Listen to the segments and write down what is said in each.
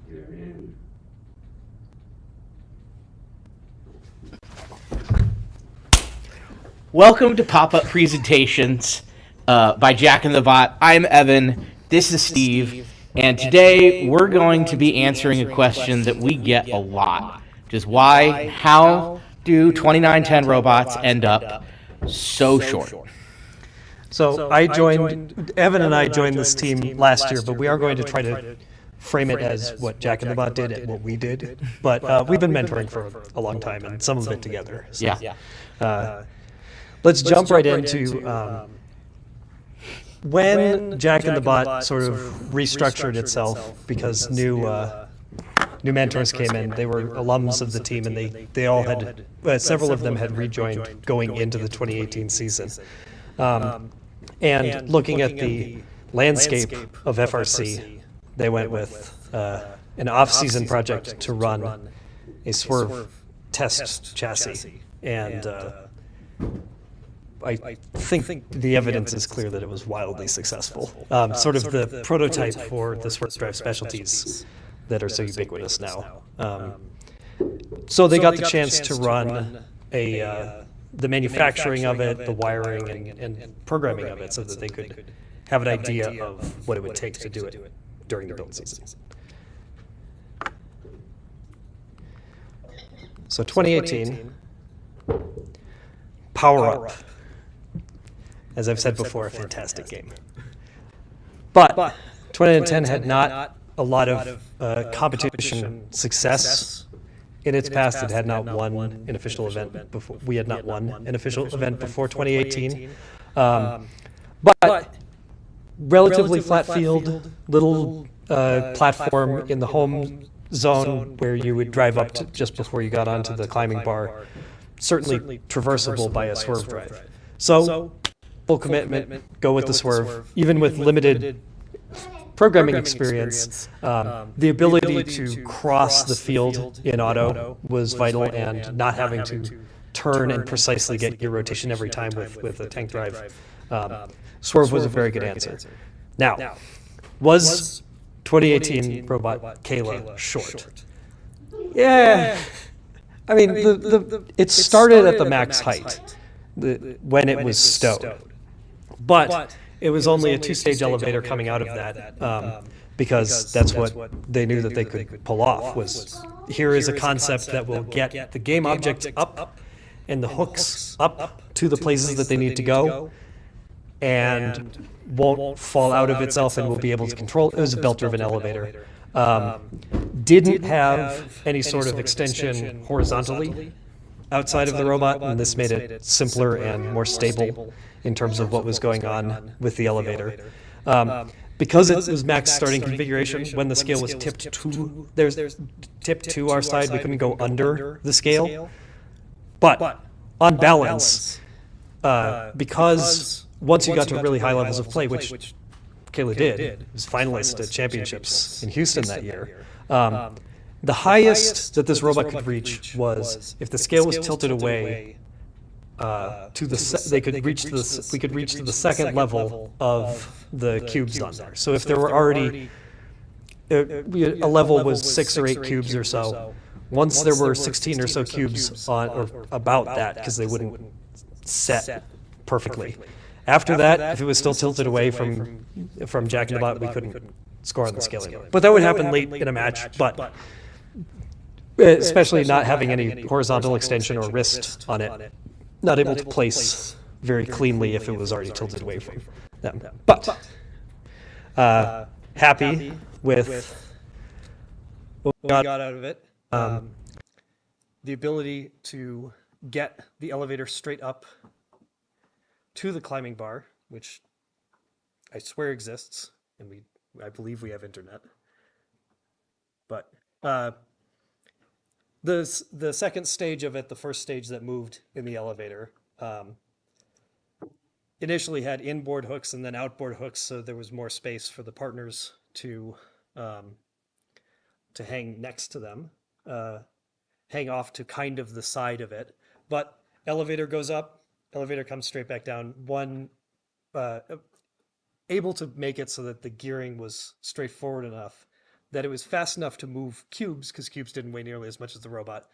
You're in. Welcome to Pop-Up Presentations by Jack and the Bot. I'm Evan. This is Steve. And today we're going to be answering a question that we get a lot. Just how do 2910 robots end up so short? So Evan and I joined this team last year, but we are going to try to frame it as what Jack and the Bot did and what we did. But we've been mentoring for a long time, and some of it together. So, Yeah. let's jump right into when Jack and the Bot sort of restructured itself because new mentors came in. They were alums of the team, and they all had several of them had rejoined going into the 2018 season. And looking at the landscape of FRC, they went with an off-season project to run a swerve test chassis. And I think the evidence is clear that it was wildly successful. Sort of the prototype for the swerve drive specialties that are so ubiquitous now. So they got the chance to run the manufacturing of it, the wiring, and programming of it so that they could have an idea of what it would take to do it during the build season. So 2018, Power Up. As I've said before, a fantastic game. But 2010 had not a lot of competition success in its past. It had not won an official event before. We had not won an official event before 2018. But relatively flat field, little platform in the home zone where you would drive up to just before you got onto the climbing bar, certainly traversable by a swerve drive. So full commitment, go with the swerve, even with limited programming experience. The ability to cross the field in auto was vital, and not having to turn and precisely get your rotation every time with a tank drive. Swerve was a very good answer. Now, was 2018 robot Kayla short? Yeah. I mean, it started at the max height when it was stowed. But it was only a two-stage elevator coming out of that because that's what they knew that they could pull off. Was here is a concept that will get the game object up and the hooks up to the places that they need to go, and won't fall out of itself, and will be able to control. It was a belt-driven elevator. Didn't have any sort of extension horizontally outside of the robot, and this made it simpler and more stable in terms of what was going on with the elevator. Because it was max starting configuration, when the scale was tipped to our side, we couldn't go under the scale. But on balance, because once you got to really high levels of play, which Kayla did, was finalist at championships in Houston that year, the highest that this robot could reach was if the scale was tilted away we could reach to the second level of the cubes on there. So if there were already a level was 6 or 8 cubes or so, once there were 16 or so cubes on or about that, because they wouldn't set perfectly. After that, if it was still tilted away from Jack and the Bot, we couldn't score on the scale anymore. But that would happen late in a match, but especially not having any horizontal extension or wrist on it, not able to place very cleanly if it was already tilted away from them. But happy with what we got out of it. The ability to get the elevator straight up to the climbing bar, which I swear exists, and I believe we have internet. But the second stage of it, the first stage that moved in the elevator, initially had inboard hooks and then outboard hooks, so there was more space for the partners to hang next to them, hang off to kind of the side of it. But elevator goes up, elevator comes straight back down. One able to make it so that the gearing was straightforward enough that it was fast enough to move cubes because cubes didn't weigh nearly as much as the robot,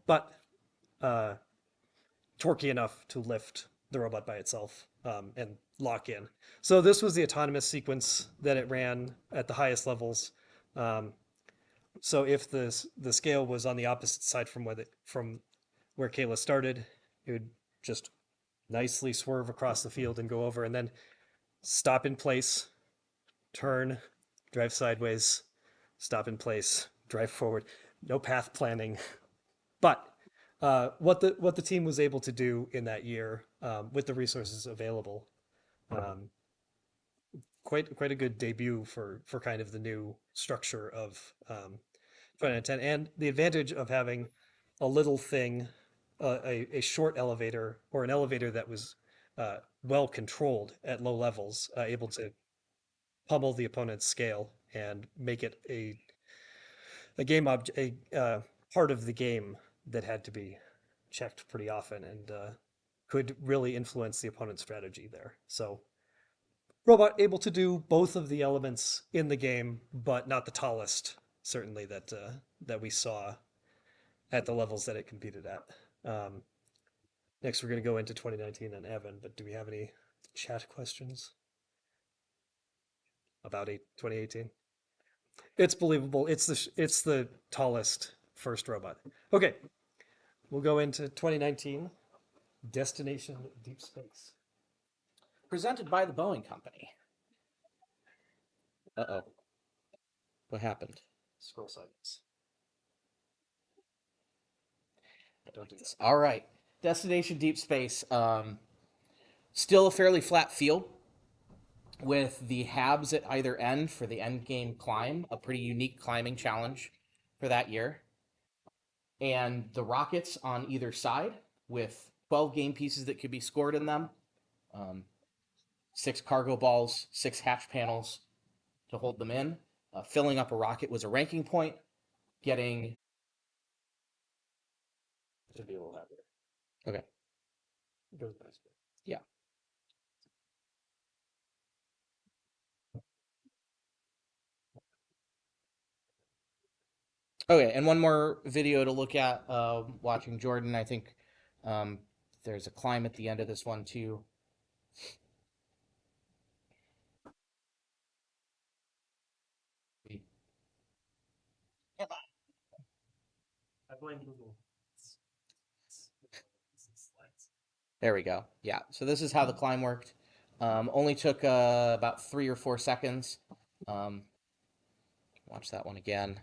but torquey enough to lift the robot by itself and lock in. So this was the autonomous sequence that it ran at the highest levels. So if the scale was on the opposite side from where Kayla started, it would just nicely swerve across the field and go over, and then stop in place, turn, drive sideways, stop in place, drive forward. No path planning, but what the team was able to do in that year with the resources available, quite a good debut for kind of the new structure of 2010, and the advantage of having a little thing, a short elevator or an elevator that was well controlled at low levels, able to pummel the opponent's scale and make it a game object, a part of the game that had to be checked pretty often and could really influence the opponent's strategy there. So robot able to do both of the elements in the game, but not the tallest, certainly that we saw at the levels that it competed at. Next, we're going to go into 2019 and Evan, but do we have any chat questions about 2018? It's believable. It's the tallest first robot. Okay, we'll go into 2019. Destination Deep Space. Presented by the Boeing Company. Uh-oh. What happened? Scroll sideways. Don't do that. All right. Destination Deep Space. Still a fairly flat field with the habs at either end for the end game climb, a pretty unique climbing challenge for that year. And the rockets on either side with 12 game pieces that could be scored in them, 6 cargo balls, 6 hatch panels to hold them in. Filling up a rocket was a ranking point. Getting Should be a little happier. okay, It goes back. yeah. Okay, and one more video to look at. Watching Jordan, I think there's a climb at the end of this one too. I blame Google. There we go. Yeah. So this is how the climb worked. Only took about 3 or 4 seconds. Watch that one again.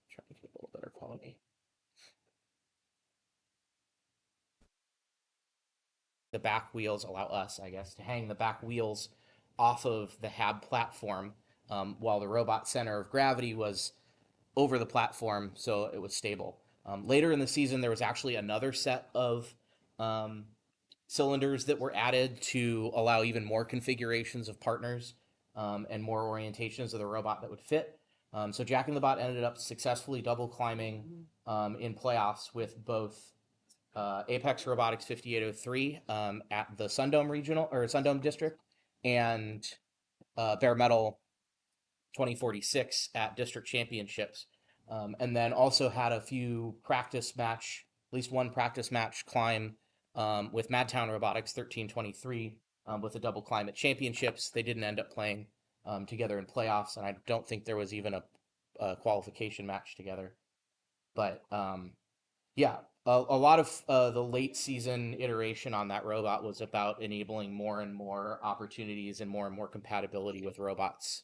Try to get a little better quality. The back wheels allow us, I guess, to hang the back wheels off of the hab platform, while the robot center of gravity was over the platform, so it was stable. Later in the season, there was actually another set of cylinders that were added to allow even more configurations of partners and more orientations of the robot that would fit. So Jack and the Bot ended up successfully double climbing in playoffs with both Apex Robotics 5803 at the Sundome Regional or Sundome District and Bare Metal 2046 at District Championships. And then also had a few practice match, at least one practice match climb with Madtown Robotics 1323 with a double climb at championships. They didn't end up playing together in playoffs, and I don't think there was even a qualification match together. But yeah, a lot of the late season iteration on that robot was about enabling more and more opportunities and more compatibility with robots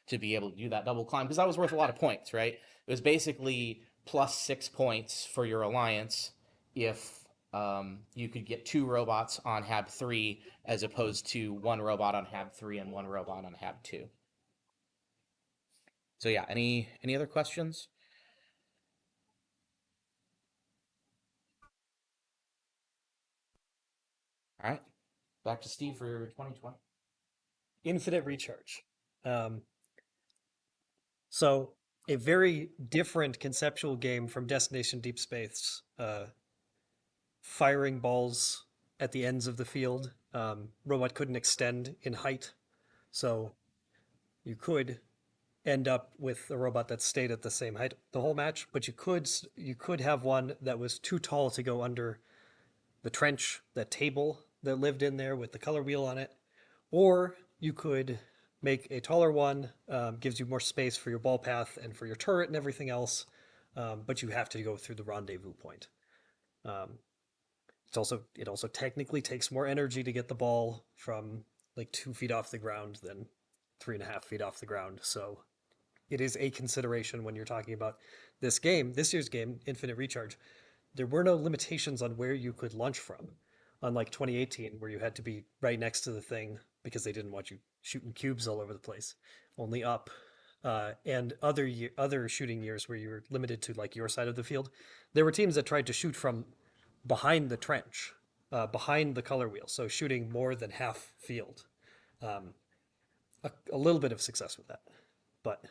to be able to do that double climb, because that was worth a lot of points, right? It was basically plus 6 points for your alliance if you could get 2 robots on Hab 3 as opposed to 1 robot on Hab 3 and 1 robot on Hab 2. So yeah, any other questions? All right, back to Steve for 2020. Infinite recharge. So a very different conceptual game from Destination Deep Space. Firing balls at the ends of the field. Robot couldn't extend in height, so you could end up with a robot that stayed at the same height the whole match, but you could have one that was too tall to go under the trench, that table that lived in there with the color wheel on it, or you could make a taller one, gives you more space for your ball path and for your turret and everything else, but you have to go through the rendezvous point. It also technically takes more energy to get the ball from like 2 feet off the ground than 3.5 feet off the ground. So it is a consideration when you're talking about this year's game, Infinite Recharge. There were no limitations on where you could launch from, unlike 2018, where you had to be right next to the thing because they didn't want you shooting cubes all over the place, only up. And other shooting years where you were limited to like your side of the field, there were teams that tried to shoot from behind the trench, behind the color wheel, so shooting more than half field. A little bit of success with that, but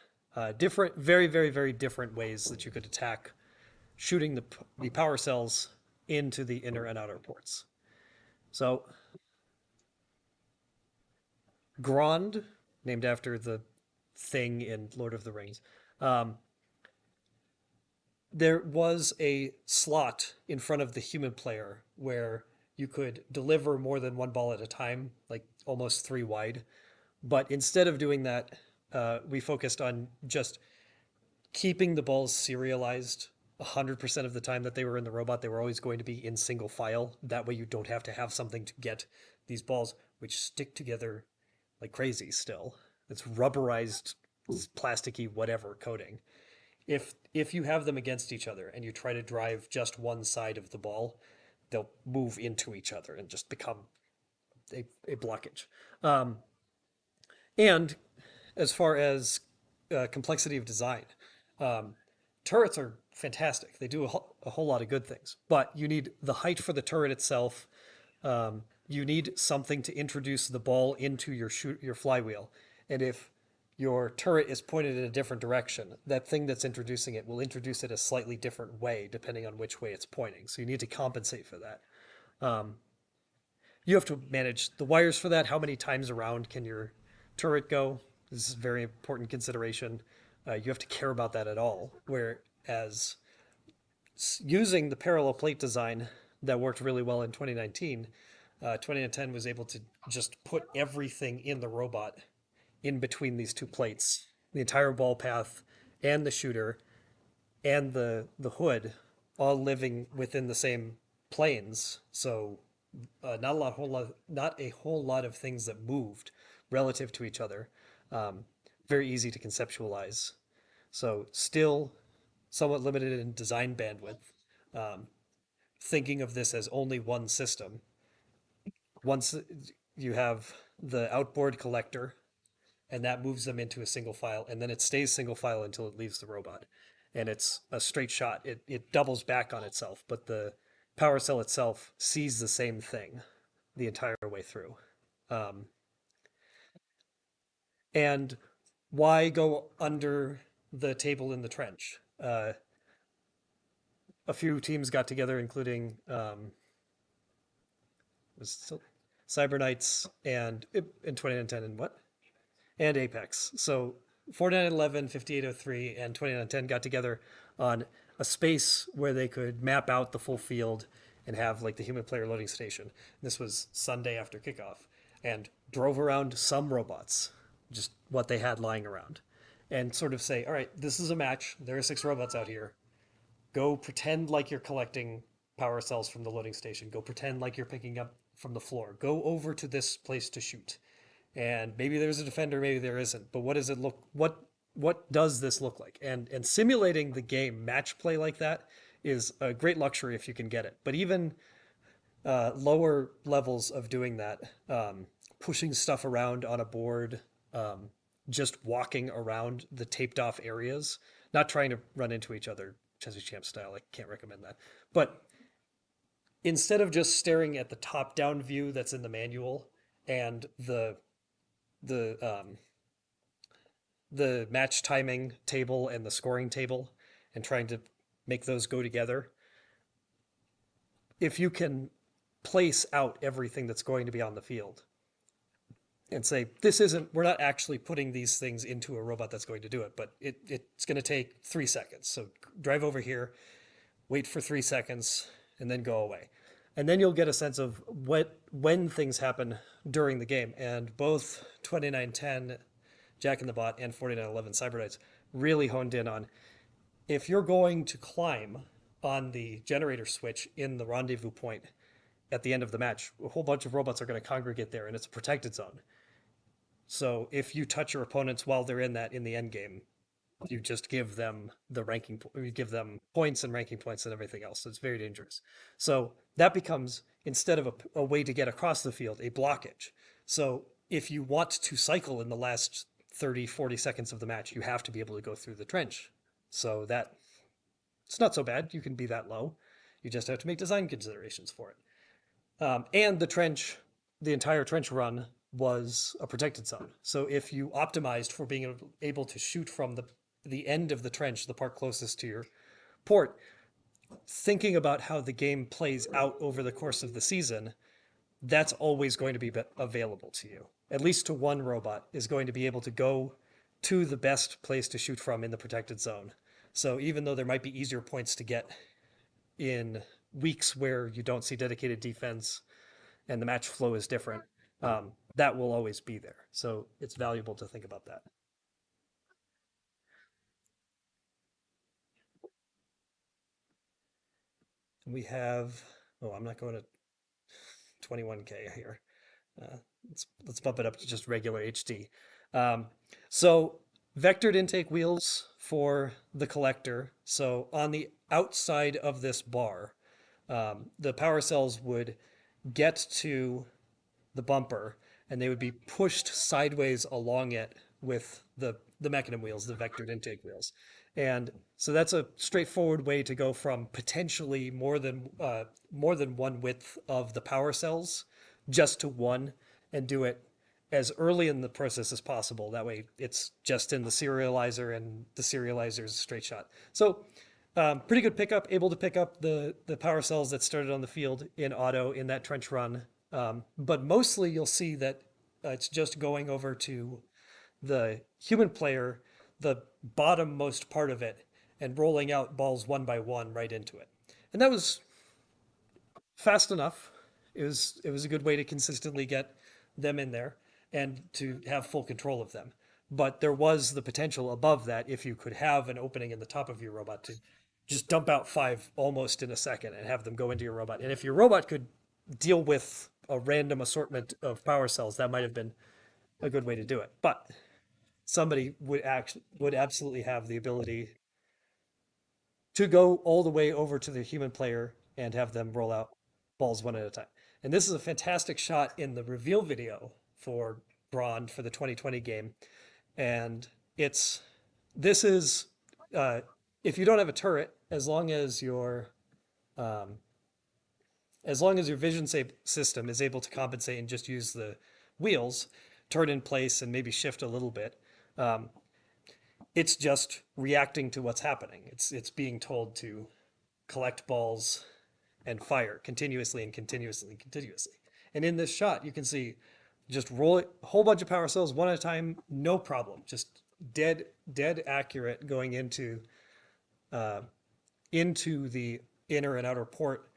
different, very, very, very different ways that you could attack shooting the power cells into the inner and outer ports. So Grond, named after the thing in Lord of the Rings, um, there was a slot in front of the human player where you could deliver more than one ball at a time, like almost three wide. But instead of doing that, we focused on just keeping the balls serialized 100% of the time that they were in the robot. They were always going to be in single file. That way you don't have to have something to get these balls, which stick together like crazy still. It's rubberized, plasticky, whatever coating. If you have them against each other and you try to drive just one side of the ball, they'll move into each other and just become a blockage. Um, and as far as complexity of design, um, turrets are fantastic. They do a whole lot of good things, but you need the height for the turret itself. You need something to introduce the ball into your flywheel, and if your turret is pointed in a different direction, that thing that's introducing it will introduce it a slightly different way depending on which way it's pointing. So you need to compensate for that. You have to manage the wires for that. How many times around can your turret go? This is a very important consideration. You have to care about that at all. Whereas using the parallel plate design that worked really well in 2019, 2010 was able to just put everything in the robot in between these two plates, the entire ball path and the shooter and the hood all living within the same planes. So not a whole lot of things that moved relative to each other. Um, Very easy to conceptualize. So still somewhat limited in design bandwidth. Um, Thinking of this as only one system. Once you have the outboard collector, and that moves them into a single file, and then it stays single file until it leaves the robot. And it's a straight shot. It doubles back on itself, but the power cell itself sees the same thing the entire way through. Um, and why go under the table in the trench? A few teams got together, including was Cyber Knights and in 2010 and what? And Apex. So 4911, 5803, and 2910 got together on a space where they could map out the full field and have like the human player loading station. This was Sunday after kickoff, and drove around some robots, just what they had lying around, and sort of say, all right, this is a match. There are 6 robots out here. Go pretend like you're collecting power cells from the loading station. Go pretend like you're picking up from the floor. Go over to this place to shoot. And maybe there's a defender, maybe there isn't. But what does it look? What does this look like? And simulating the game match play like that is a great luxury if you can get it. But even lower levels of doing that, pushing stuff around on a board, just walking around the taped off areas, not trying to run into each other, Chesney Champ style. I can't recommend that. But instead of just staring at the top down view that's in the manual and the the match timing table and the scoring table and trying to make those go together, if you can place out everything that's going to be on the field and say, this isn't, we're not actually putting these things into a robot that's going to do it, but it's going to take 3 seconds. So drive over here, wait for 3 seconds, and then go away. And then you'll get a sense of when things happen during the game. And both 2910 Jack in the Bot and 4911 Cyberknights really honed in on if you're going to climb on the generator switch in the rendezvous point at the end of the match, a whole bunch of robots are going to congregate there, and it's a protected zone. So if you touch your opponents while they're in that in the end game, you just give them the ranking, you give them points and ranking points and everything else. So it's very dangerous. So that becomes, instead of a way to get across the field, a blockage. So if you want to cycle in the last 30, 40 seconds of the match, you have to be able to go through the trench. So that it's not so bad. You can be that low. You just have to make design considerations for it. And the trench, the entire trench run was a protected zone. So if you optimized for being able to shoot from the end of the trench, the part closest to your port, thinking about how the game plays out over the course of the season, that's always going to be available to you. At least to one robot is going to be able to go to the best place to shoot from in the protected zone. So even though there might be easier points to get in weeks where you don't see dedicated defense and the match flow is different, that will always be there. So it's valuable to think about that. We have, oh, I'm not going to 21K here. Uh, let's bump it up to just regular HD. Um, so vectored intake wheels for the collector. So on the outside of this bar, the power cells would get to the bumper and they would be pushed sideways along it with the mechanism wheels, the vectored intake wheels. And so that's a straightforward way to go from potentially more than one width of the power cells just to one and do it as early in the process as possible. That way it's just in the serializer and the serializer is a straight shot. So pretty good pickup, able to pick up the power cells that started on the field in auto in that trench run. But mostly you'll see that it's just going over to the human player, the bottommost part of it, and rolling out balls one by one right into it. And that was fast enough. It was a good way to consistently get them in there and to have full control of them. But there was the potential above that if you could have an opening in the top of your robot to just dump out five almost in a second and have them go into your robot. And if your robot could deal with a random assortment of power cells, that might have been a good way to do it. But somebody would absolutely have the ability to go all the way over to the human player and have them roll out balls one at a time. And this is a fantastic shot in the reveal video for Grond for the 2020 game. And this is if you don't have a turret, as long as your vision system is able to compensate and just use the wheels, turn in place and maybe shift a little bit, it's just reacting to what's happening. It's being told to collect balls and fire continuously and continuously and continuously. And in this shot, you can see just roll it, a whole bunch of power cells one at a time, no problem. Just dead accurate going into the inner and outer port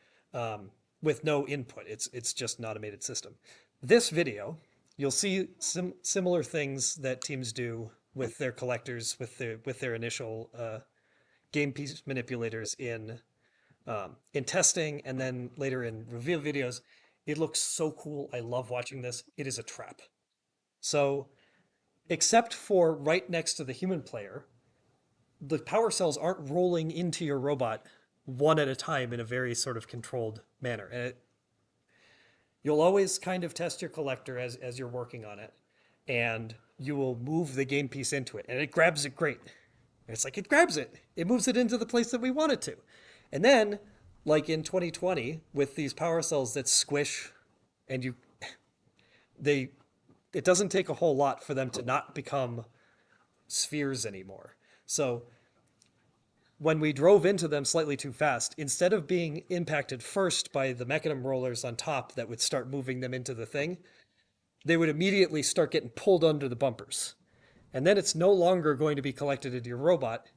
with no input. It's just an automated system. This video, you'll see similar things that teams do with their collectors, with their initial game piece manipulators in testing, and then later in reveal videos. It looks so cool. I love watching this. It is a trap. So, except for right next to the human player, the power cells aren't rolling into your robot one at a time in a very sort of controlled manner. And you'll always kind of test your collector as you're working on it, and you will move the game piece into it, and it grabs it great. It's like it grabs it, it moves it into the place that we want it to. And then, like in 2020, with these power cells that squish, and they, it doesn't take a whole lot for them to not become spheres anymore. So when we drove into them slightly too fast, instead of being impacted first by the mechanism rollers on top that would start moving them into the thing, they would immediately start getting pulled under the bumpers. And then it's no longer going to be collected into your robot,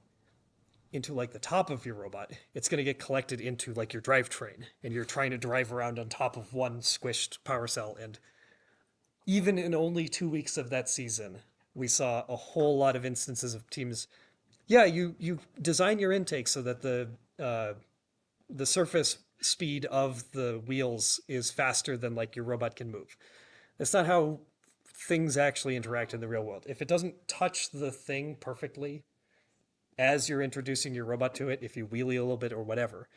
into like the top of your robot. It's going to get collected into like your drivetrain, and you're trying to drive around on top of one squished power cell. And even in only 2 weeks of that season, we saw a whole lot of instances of teams. Yeah, you design your intake so that the surface speed of the wheels is faster than like your robot can move. That's not how things actually interact in the real world. If it doesn't touch the thing perfectly as you're introducing your robot to it, if you wheelie a little bit or whatever,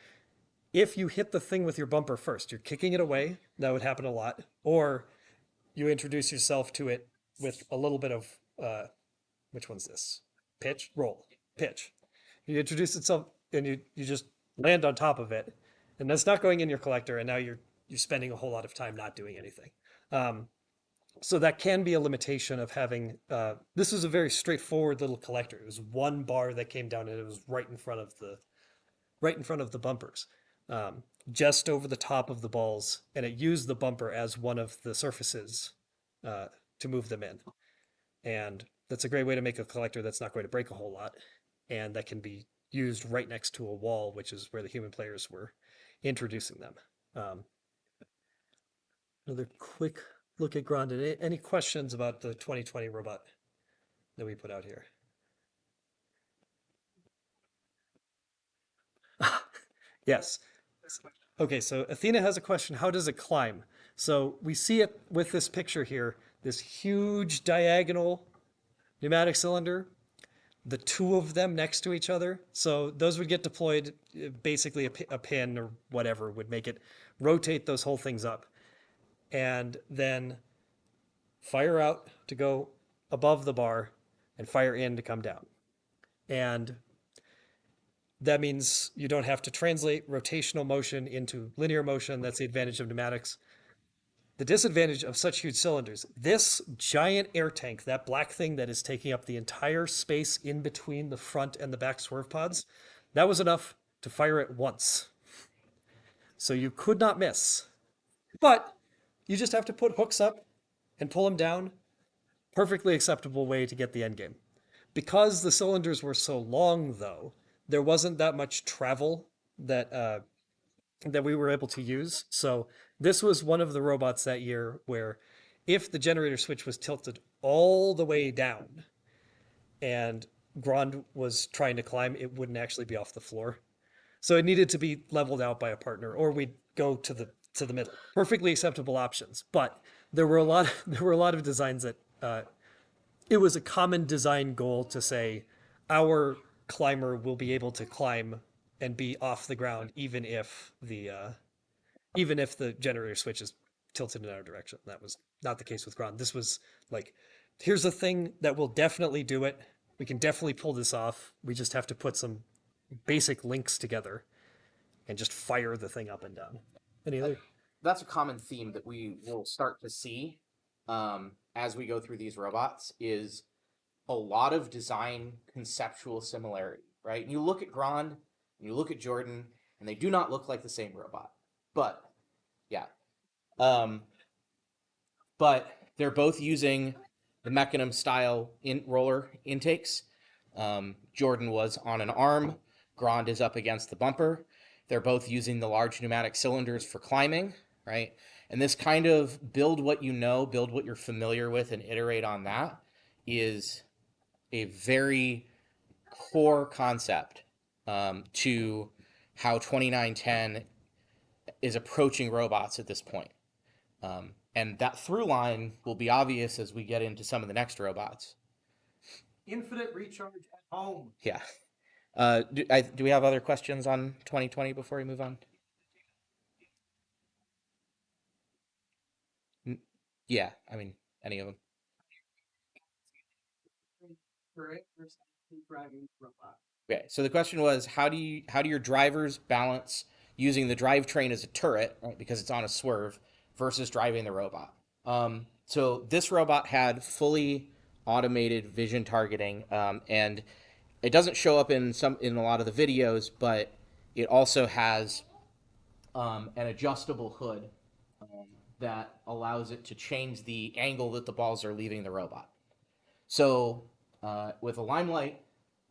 if you hit the thing with your bumper first, you're kicking it away. That would happen a lot. Or you introduce yourself to it with a little bit of which one's this? Pitch, roll, pitch. You introduce itself and you just land on top of it, and that's not going in your collector. And now you're spending a whole lot of time not doing anything. So that can be a limitation of having. This was a very straightforward little collector. It was one bar that came down, and it was right in front of the bumpers, just over the top of the balls, and it used the bumper as one of the surfaces to move them in. And that's a great way to make a collector that's not going to break a whole lot, and that can be used right next to a wall, which is where the human players were introducing them. Another quick look at Grond. Any questions about the 2020 robot that we put out here? Yes. Okay, so Athena has a question. How does it climb? So we see it with this picture here, this huge diagonal pneumatic cylinder, the two of them next to each other. So those would get deployed, basically a pin or whatever would make it rotate those whole things up. And then fire out to go above the bar and fire in to come down. And that means you don't have to translate rotational motion into linear motion. That's the advantage of pneumatics. The disadvantage of such huge cylinders, this giant air tank, that black thing that is taking up the entire space in between the front and the back swerve pods, that was enough to fire it once. So you could not miss. But you just have to put hooks up and pull them down. Perfectly acceptable way to get the end game. Because the cylinders were so long, though, there wasn't that much travel that we were able to use. So this was one of the robots that year where if the generator switch was tilted all the way down and Grond was trying to climb, it wouldn't actually be off the floor. So it needed to be leveled out by a partner, or we'd go to the middle. Perfectly acceptable options, but there were a lot of designs that it was a common design goal to say our climber will be able to climb and be off the ground even if the generator switch is tilted in our direction. That was not the case with Grond. This was like, here's a thing that will definitely do it. We can definitely pull this off. We just have to put some basic links together and just fire the thing up and down. Any other? That's a common theme that we will start to see as we go through these robots is a lot of design conceptual similarity, right? And you look at Grond and you look at Jordan, and they do not look like the same robot. But yeah, but they're both using the mechanism style roller intakes. Jordan was on an arm. Grond is up against the bumper. They're both using the large pneumatic cylinders for climbing, right? And this kind of build what you know, build what you're familiar with, and iterate on that is a very core concept to how 2910 is approaching robots at this point. And that through line will be obvious as we get into some of the next robots. Infinite recharge at home. Yeah. Do we have other questions on 2020 before we move on? Yeah, I mean, any of them. Driving robot. Okay, so the question was, how do your drivers balance using the drivetrain as a turret, right, because it's on a swerve, versus driving the robot? So this robot had fully automated vision targeting, and it doesn't show up in a lot of the videos, but it also has an adjustable hood that allows it to change the angle that the balls are leaving the robot. So with a limelight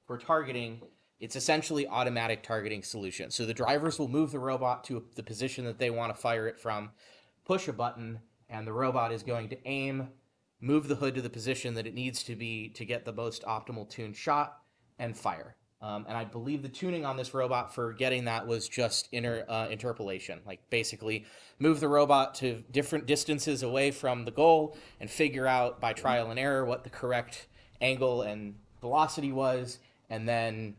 for targeting, it's essentially automatic targeting solution. So the drivers will move the robot to the position that they want to fire it from, push a button, and the robot is going to aim, move the hood to the position that it needs to be to get the most optimal tuned shot, and fire. And I believe the tuning on this robot for getting that was just interpolation. Like basically move the robot to different distances away from the goal and figure out by trial and error what the correct angle and velocity was, and then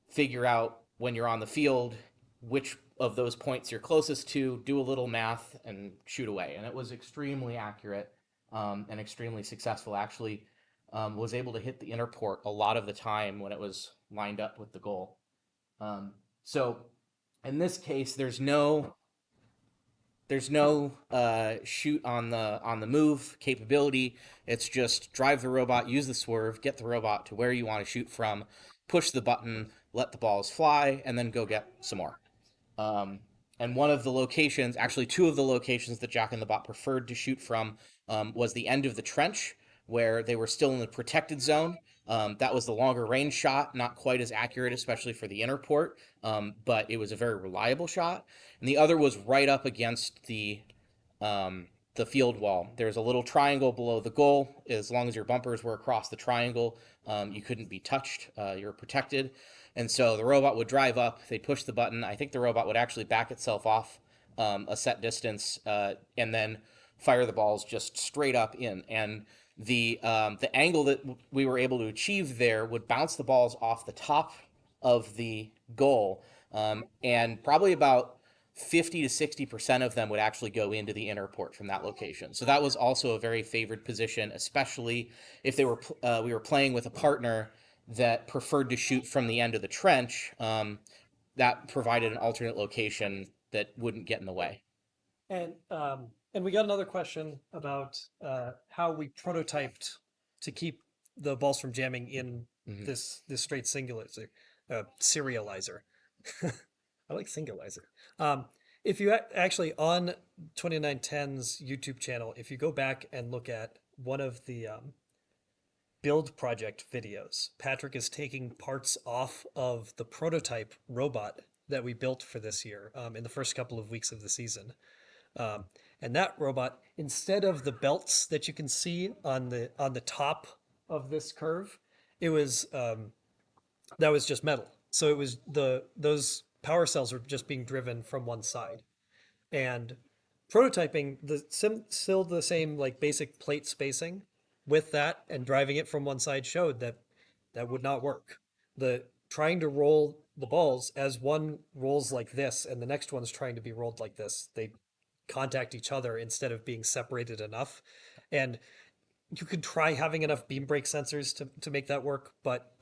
figure out when you're on the field which of those points you're closest to, do a little math, and shoot away. And it was extremely accurate and extremely successful. Actually, was able to hit the inner port a lot of the time when it was lined up with the goal. So in this case, there's no shoot on the move capability. It's just drive the robot, use the swerve, get the robot to where you want to shoot from, push the button, let the balls fly, and then go get some more. And one of the locations, actually two of the locations that Jack and the Bot preferred to shoot from, was the end of the trench where they were still in the protected zone. That was the longer range shot, not quite as accurate, especially for the inner port, but it was a very reliable shot. And the other was right up against the field wall. There's a little triangle below the goal. As long as your bumpers were across the triangle, you couldn't be touched. You were protected. And so the robot would drive up, they'd push the button. I think the robot would actually back itself off a set distance and then fire the balls just straight up in. And the angle that we were able to achieve there would bounce the balls off the top of the goal, and probably about 50 to 60% of them would actually go into the inner port from that location. So that was also a very favored position, especially if we were playing with a partner that preferred to shoot from the end of the trench. That provided an alternate location that wouldn't get in the way. And we got another question about how we prototyped to keep the balls from jamming in this straight serializer. I like singularizer. If you actually on 2910's YouTube channel, if you go back and look at one of the build project videos, Patrick is taking parts off of the prototype robot that we built for this year in the first couple of weeks of the season. And that robot, instead of the belts that you can see on the top of this curve, it was that was just metal. So it was those power cells were just being driven from one side. And prototyping still the same like basic plate spacing with that and driving it from one side showed that that would not work. The trying to roll the balls as one rolls like this and the next one's trying to be rolled like this, they contact each other instead of being separated enough. And you could try having enough beam break sensors to make that work, but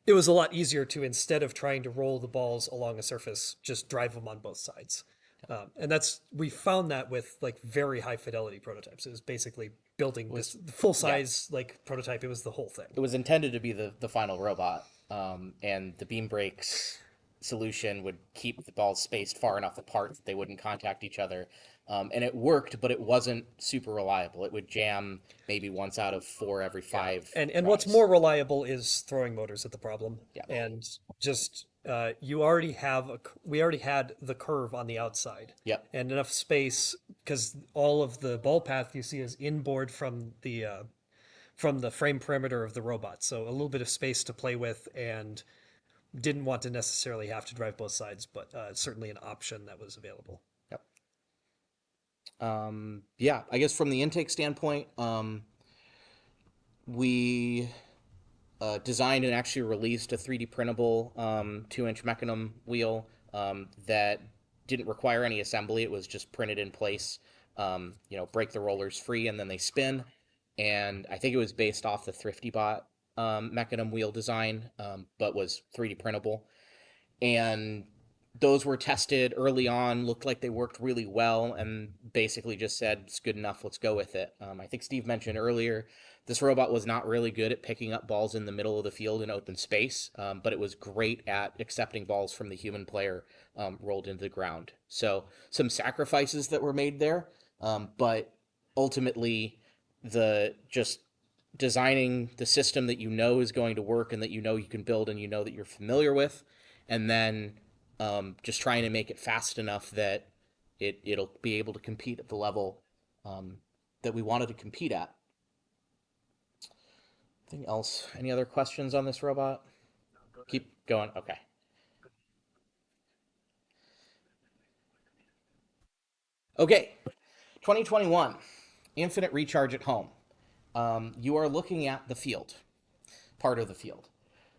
it was a lot easier to, instead of trying to roll the balls along a surface, just drive them on both sides. And we found that with like very high fidelity prototypes. It was basically building this full size like prototype. It was the whole thing. It was intended to be the final robot, and the beam brakes solution would keep the balls spaced far enough apart that they wouldn't contact each other. And it worked, but it wasn't super reliable. It would jam maybe once out of 4 every 5. And what's more reliable is throwing motors at the problem. Yeah. And just we already had the curve on the outside. Yep. And enough space because all of the ball path you see is inboard from the frame perimeter of the robot. So a little bit of space to play with, and didn't want to necessarily have to drive both sides, but certainly an option that was available. Yep. Yeah, I guess from the intake standpoint, we designed and actually released a 3D printable 2-inch Mechanism wheel that didn't require any assembly. It was just printed in place. Break the rollers free and then they spin. And I think it was based off the ThriftyBot Mechanism wheel design, but was 3D printable. And those were tested early on, looked like they worked really well, and basically just said, it's good enough, let's go with it. I think Steve mentioned earlier, this robot was not really good at picking up balls in the middle of the field in open space, but it was great at accepting balls from the human player rolled into the ground. So some sacrifices that were made there, but ultimately, the just designing the system that you know is going to work and that you know you can build and you know that you're familiar with, and then just trying to make it fast enough that it'll be able to compete at the level um, that we wanted to compete at. Anything else? Any other questions on this robot? Keep going. Okay. Okay. 2021, infinite recharge at home. You are looking at the field, part of the field.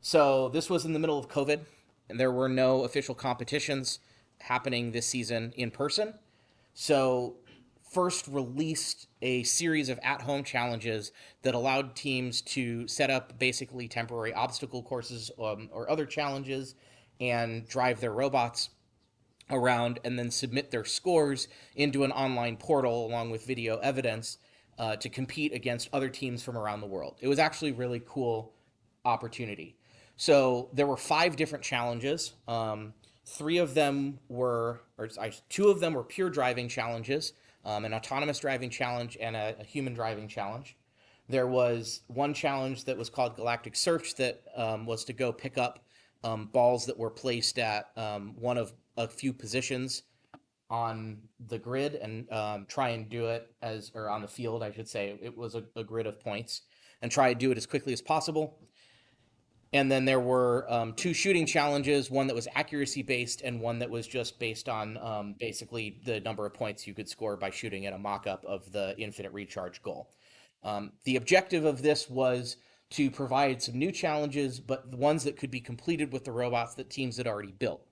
So this was in the middle of COVID, and there were no official competitions happening this season in person. So first released a series of at-home challenges that allowed teams to set up basically temporary obstacle courses or other challenges and drive their robots around and then submit their scores into an online portal along with video evidence to compete against other teams from around the world. It was actually a really cool opportunity. So there were 5 different challenges. Three of them were, or two of them were pure driving challenges, an autonomous driving challenge and a human driving challenge. There was one challenge that was called Galactic Search that was to go pick up balls that were placed at one of a few positions on the grid and try and do it or on the field, I should say. It was a grid of points and try to do it as quickly as possible. And then there were 2 shooting challenges, one that was accuracy based and one that was just based on basically the number of points you could score by shooting at a mock-up of the infinite recharge goal. The objective of this was to provide some new challenges, but the ones that could be completed with the robots that teams had already built.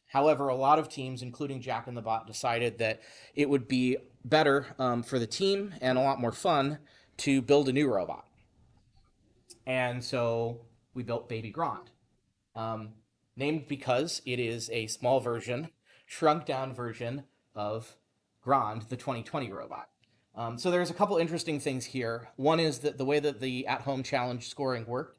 However, a lot of teams, including Jack and the Bot, decided that it would be better for the team and a lot more fun to build a new robot. And so we built Baby Grond, um, named because it is a small version, shrunk down version of Grond, the 2020 robot. So there's a couple interesting things here. One is that the way that the at-home challenge scoring worked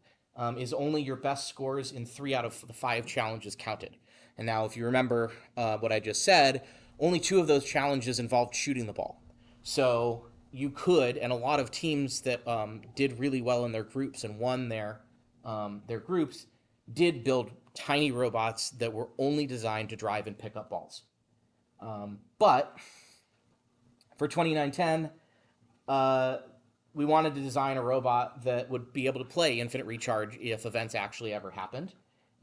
is only your best scores in 3 out of the 5 challenges counted. And now, if you remember what I just said, only 2 of those challenges involved shooting the ball. So you could, and a lot of teams that did really well in their groups and won their groups did build tiny robots that were only designed to drive and pick up balls. But for 2910, we wanted to design a robot that would be able to play infinite recharge if events actually ever happened.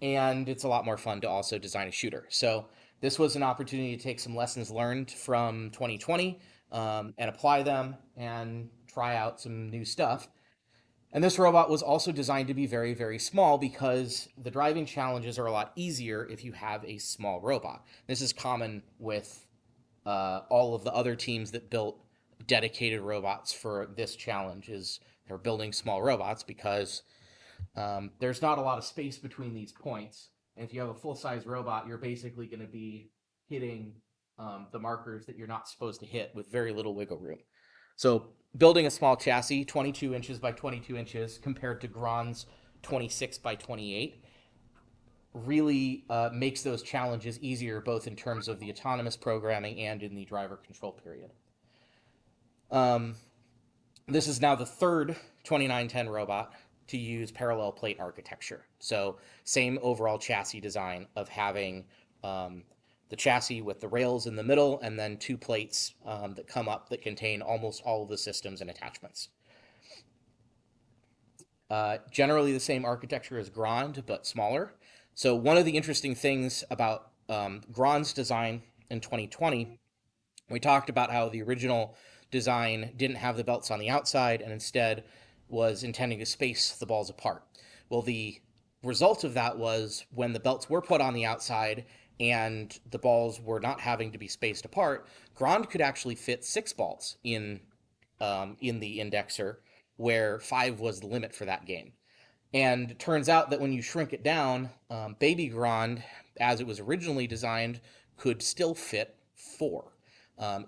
And it's a lot more fun to also design a shooter. So this was an opportunity to take some lessons learned from 2020 and apply them and try out some new stuff. And this robot was also designed to be very, very small because the driving challenges are a lot easier if you have a small robot. This is common with all of the other teams that built dedicated robots for this challenge. Is they're building small robots because there's not a lot of space between these points. And if you have a full-size robot, you're basically going to be hitting the markers that you're not supposed to hit with very little wiggle room. So building a small chassis, 22 inches by 22 inches, compared to Grond's 26 by 28, really makes those challenges easier, both in terms of the autonomous programming and in the driver control period. This is now the third 2910 robot to use parallel plate architecture. So same overall chassis design of having the chassis with the rails in the middle and then 2 plates that come up that contain almost all of the systems and attachments. Generally the same architecture as Grond, but smaller. So one of the interesting things about Grond's design in 2020, we talked about how the original design didn't have the belts on the outside and instead was intending to space the balls apart. Well, the result of that was when the belts were put on the outside and the balls were not having to be spaced apart, Grond could actually fit 6 balls in the indexer, where 5 was the limit for that game. And it turns out that when you shrink it down, Baby Grond, as it was originally designed, could still fit four,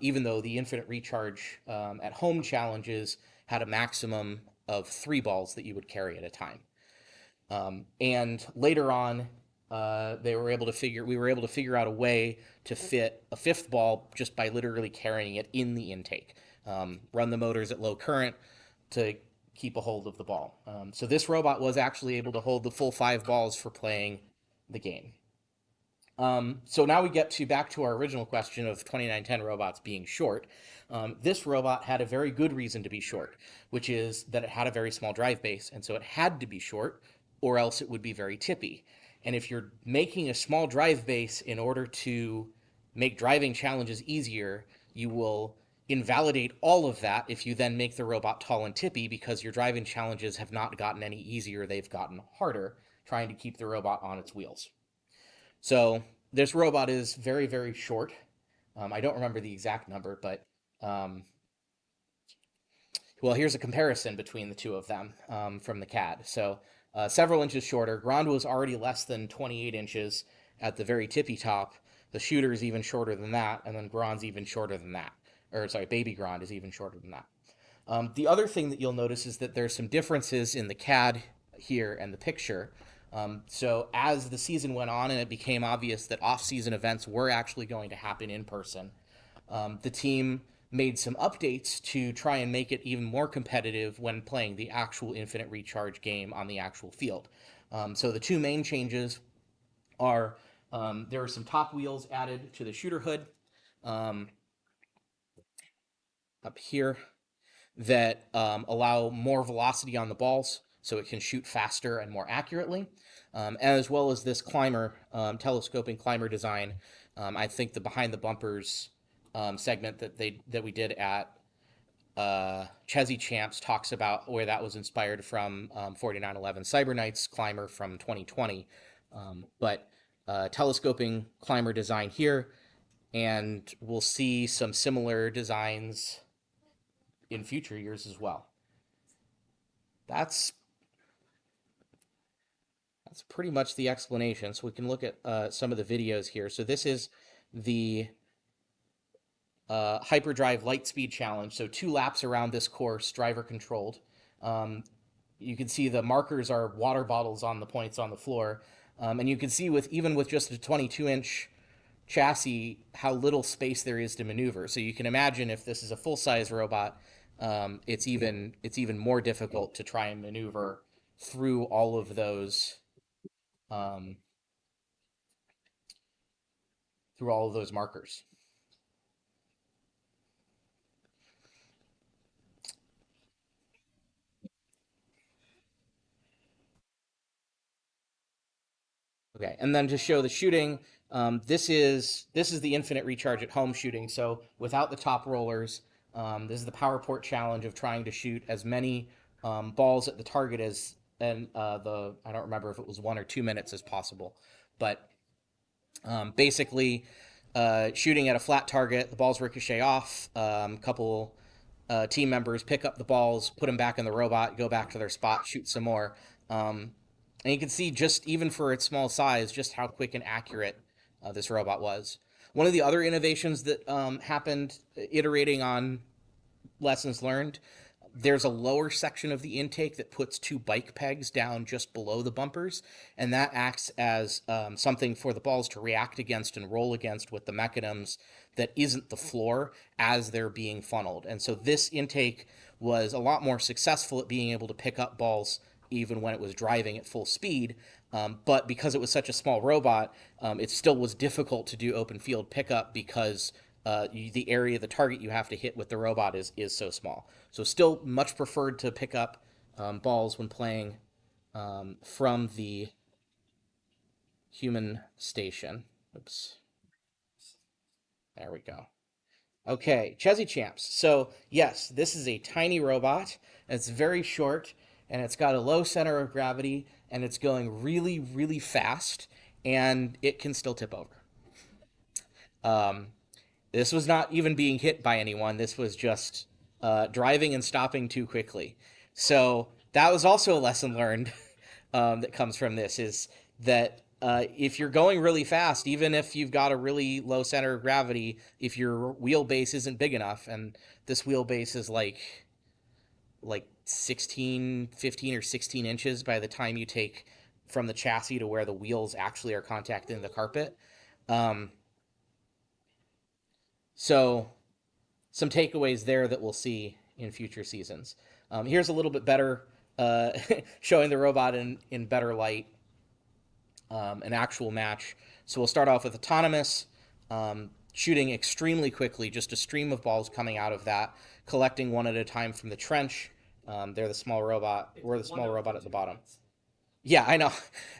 even though the infinite recharge at home challenges had a maximum of three balls that you would carry at a time. And later on, we were able to figure out a way to fit a fifth ball just by literally carrying it in the intake. Run the motors at low current to keep a hold of the ball. So this robot was actually able to hold the full five balls for playing the game. So now we get to back to our original question of 2910 robots being short. This robot had a very good reason to be short, which is that it had a very small drive base, and so it had to be short, or else it would be very tippy. And if you're making a small drive base in order to make driving challenges easier, you will invalidate all of that if you then make the robot tall and tippy, because your driving challenges have not gotten any easier, they've gotten harder, trying to keep the robot on its wheels. So this robot is very, very short. I don't remember the exact number, but well, here's a comparison between the two of them from the CAD. So several inches shorter. Grond was already less than 28 inches at the very tippy top. The shooter is even shorter than that, and then Grond's even shorter than that. Or sorry, Baby Grond is even shorter than that. The other thing that you'll notice is that there's some differences in the CAD here and the picture. So as the season went on and it became obvious that off-season events were actually going to happen in person, the team made some updates to try and make it even more competitive when playing the actual Infinite Recharge game on the actual field. So the two main changes are there are some top wheels added to the shooter hood up here that allow more velocity on the balls so it can shoot faster and more accurately, as well as this climber, telescoping climber design. I think the behind the bumpers segment that we did at Chezzy Champs talks about where that was inspired from 4911 Cyber Knights climber from 2020. But telescoping climber design here, and we'll see some similar designs in future years as well. That's pretty much the explanation. So we can look at some of the videos here. So this is the Hyperdrive Light Speed Challenge. So 2 laps around this course, driver controlled. You can see the markers are water bottles on the points on the floor. And you can see even with just a 22-inch chassis, how little space there is to maneuver. So you can imagine if this is a full-size robot, it's even more difficult to try and maneuver through all of those markers. Okay, and then to show the shooting, this is the infinite recharge at home shooting. So without the top rollers, this is the PowerPort challenge of trying to shoot as many balls at the target as and I don't remember if it was 1 or 2 minutes as possible, but basically shooting at a flat target, the balls ricochet off. Couple team members pick up the balls, put them back in the robot, go back to their spot, shoot some more. And you can see, just even for its small size, just how quick and accurate this robot was. One of the other innovations that happened iterating on lessons learned, there's a lower section of the intake that puts 2 bike pegs down just below the bumpers, and that acts as something for the balls to react against and roll against with the mechanisms that isn't the floor as they're being funneled. And so this intake was a lot more successful at being able to pick up balls even when it was driving at full speed. But because it was such a small robot, it still was difficult to do open field pickup because the area, the target you have to hit with the robot is so small. So still much preferred to pick up balls when playing from the human station. Oops. There we go. Okay, Chezzy Champs. So yes, this is a tiny robot. It's very short, and it's got a low center of gravity, and it's going really, really fast, and it can still tip over. This was not even being hit by anyone. This was just driving and stopping too quickly. So that was also a lesson learned that comes from this is that if you're going really fast, even if you've got a really low center of gravity, if your wheelbase isn't big enough, and this wheelbase is like 16, 15, or 16 inches by the time you take from the chassis to where the wheels actually are contacting the carpet. Um, so some takeaways there that we'll see in future seasons. Here's a little bit better, showing the robot in better light, an actual match. So we'll start off with autonomous, shooting extremely quickly, just a stream of balls coming out of that, collecting one at a time from the trench. They're the small robot. We're the small robot at the bottom. Yeah, I know.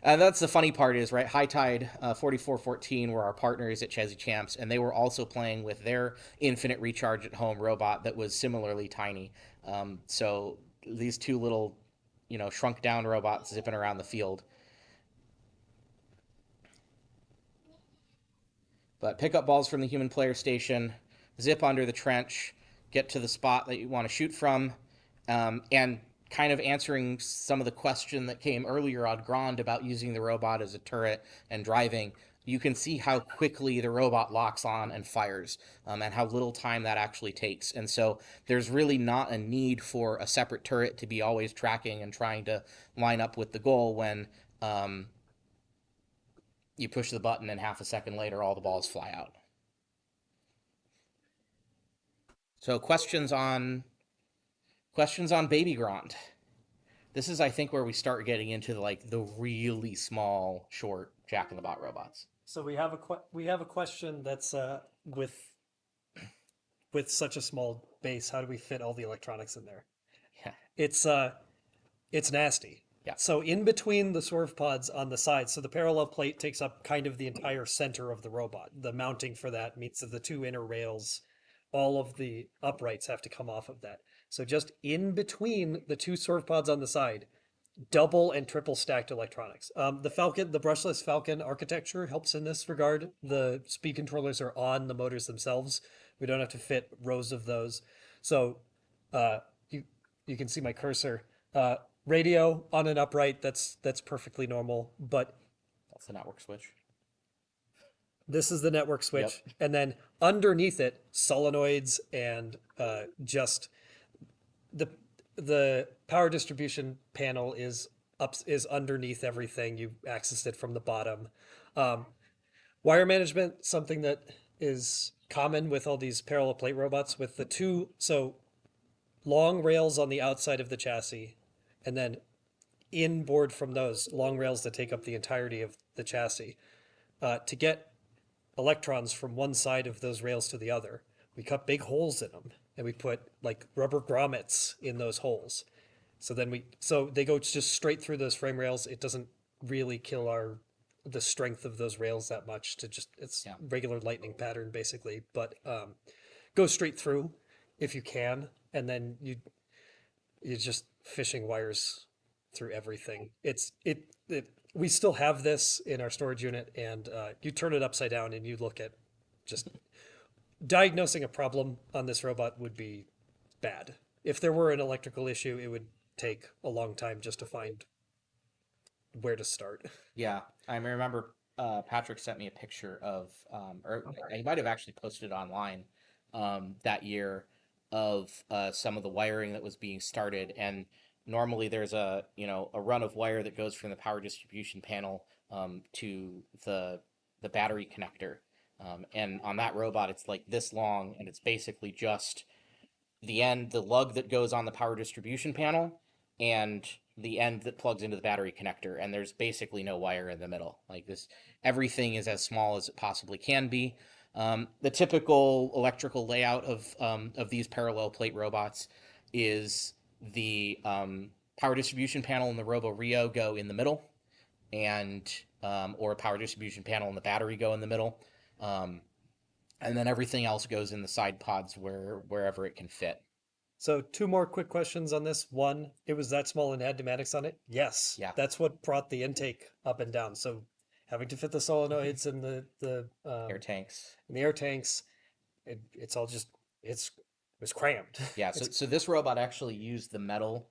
That's the funny part is, right, High Tide 4414 were our partners at Chesney Champs, and they were also playing with their infinite recharge at home robot that was similarly tiny. So these two little, shrunk down robots zipping around the field. But pick up balls from the human player station, zip under the trench, get to the spot that you want to shoot from, and kind of answering some of the question that came earlier on Grond about using the robot as a turret and driving. You can see how quickly the robot locks on and fires, and how little time that actually takes. And so there's really not a need for a separate turret to be always tracking and trying to line up with the goal when you push the button and half a second later all the balls fly out. So questions on Baby Grond. This is, I think, where we start getting into like the really small, short Jack in the Bot robots. So we have a question that's with such a small base, how do we fit all the electronics in there? Yeah, It's it's nasty. yeah, So in between the swerve pods on the side, so the parallel plate takes up kind of the entire center of the robot. The mounting for that means that the two inner rails, all of the uprights have to come off of that. So just in between the two swerve pods on the side, double and triple stacked electronics. The brushless Falcon architecture helps in this regard. The speed controllers are on the motors themselves. We don't have to fit rows of those. So uh, you you can see my cursor. Radio on an upright. That's perfectly normal. But that's the network switch. this is the network switch, Yep. and then underneath it, solenoids and just the the power distribution panel is underneath everything. You access it from the bottom. Um, Wire management, something that is common with all these parallel plate robots, with the two long rails on the outside of the chassis, and then inboard from those long rails that take up the entirety of the chassis. To get electrons from one side of those rails to the other, we cut big holes in them, and we put like rubber grommets in those holes. So they go just straight through those frame rails. It doesn't really kill the strength of those rails that much. It's Yeah. regular lightning pattern basically, but go straight through if you can, and then you're just fishing wires through everything. We still have this in our storage unit, and you turn it upside down and you look at just diagnosing a problem on this robot would be bad. If there were an electrical issue, it would take a long time just to find where to start. Yeah, I remember Patrick sent me a picture of, or he might have actually posted it online that year of some of the wiring that was being started. And normally there's a run of wire that goes from the power distribution panel to the battery connector. And on that robot, it's like this long, and it's basically just the lug that goes on the power distribution panel and the end that plugs into the battery connector, and there's basically no wire in the middle. Like this, everything is as small as it possibly can be. The typical electrical layout of these parallel plate robots is the power distribution panel and the Robo Rio go in the middle, and or a power distribution panel and the battery go in the middle. And then everything else goes in the side pods wherever it can fit. So two more quick questions on this. One, it was that small and had pneumatics on it? Yes. Yeah. That's what brought the intake up and down. So having to fit the solenoids and Air tanks. and the air tanks, it's all just it was crammed. Yeah. So this robot actually used the metal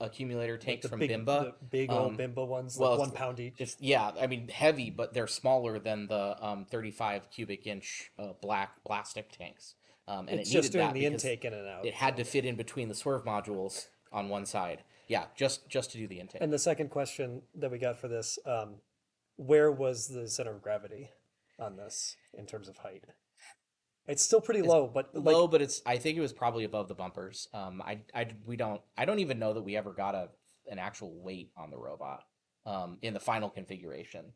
accumulator Like tanks from Bimba. the big old Bimba ones, like Well, 1 pound each. just yeah, I mean heavy, but they're smaller than the 35 cubic inch black plastic tanks, and it It's just needed doing that the because intake in and out. it had to So. fit in between the swerve modules on one side. Yeah, just to do the intake. And the second question that we got for this, where was the center of gravity on this in terms of height? It's still pretty It's low, but low, like, but it's I think it was probably above the bumpers. I don't even know that we ever got an actual weight on the robot in the final configuration.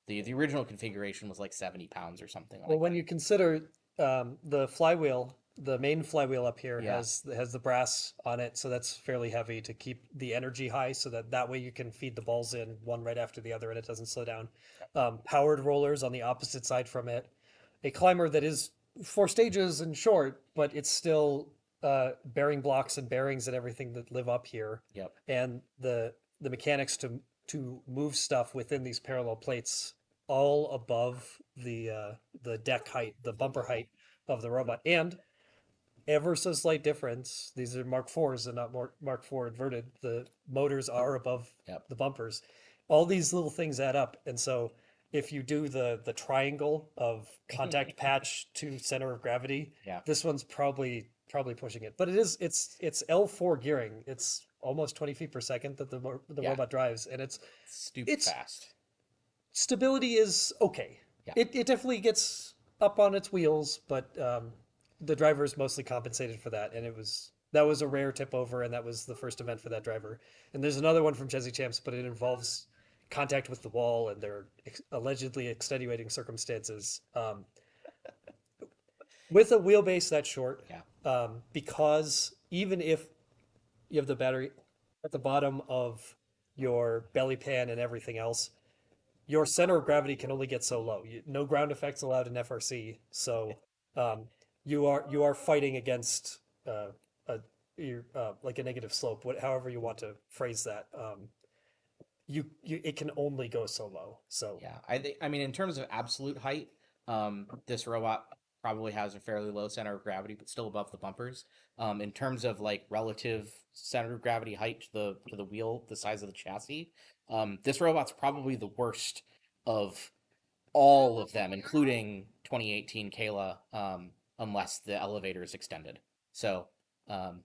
The original configuration was like 70 pounds or something well, like when that. you consider the flywheel, the main flywheel up here Yeah. has the brass on it, so that's fairly heavy to keep the energy high, so that way you can feed the balls in one right after the other, and it doesn't slow down. Powered rollers on the opposite side from it, a climber that is 4 stages and short, but it's still bearing blocks and bearings and everything that live up here, Yep. and the mechanics to move stuff within these parallel plates all above the deck height, the bumper height of the robot, and ever so slight difference. These are Mark IVs and not Mark IV inverted. The motors are above Yep. the bumpers. All these little things add up, and so if you do the triangle of contact patch to center of gravity, Yeah. this one's probably pushing it. But it's L4 gearing. It's almost 20 feet per second that the Yeah. robot drives, and Stupid it's fast. stability is okay. Yeah. It definitely gets up on its wheels, but the driver is mostly compensated for that, and that was a rare tip over, and that was the first event for that driver. And there's another one from Jesse Champs, but it involves contact with the wall, and they're allegedly extenuating circumstances. With a wheelbase that short, Yeah. because even if you have the battery at the bottom of your belly pan and everything else, your center of gravity can only get so low. No ground effects allowed in FRC, so um, you are fighting against a like a negative slope, however you want to phrase that. It can only go so low. So Yeah, I mean, in terms of absolute height, this robot probably has a fairly low center of gravity, but still above the bumpers. In terms of like relative center of gravity height to the wheel, the size of the chassis, this robot's probably the worst of all of them, including 2018 Kayla, unless the elevator is extended. So, um,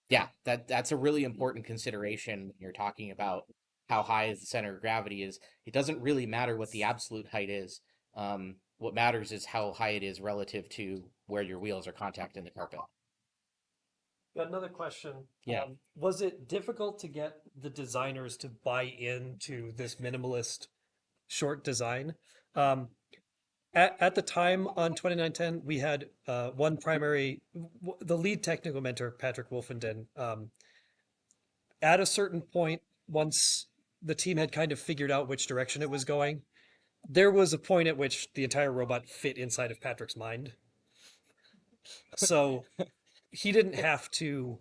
yeah, that's a really important consideration when you're talking about how high the center of gravity is. It doesn't really matter what the absolute height is. What matters is how high it is relative to where your wheels are contacting the carpet. got another question. Yeah. Was it difficult to get the designers to buy into this minimalist short design? Um, at the time on 2910, we had one primary, the lead technical mentor, Patrick Wolfenden. At a certain point, once the team had kind of figured out which direction it was going, there was a point at which the entire robot fit inside of Patrick's mind. So he didn't have to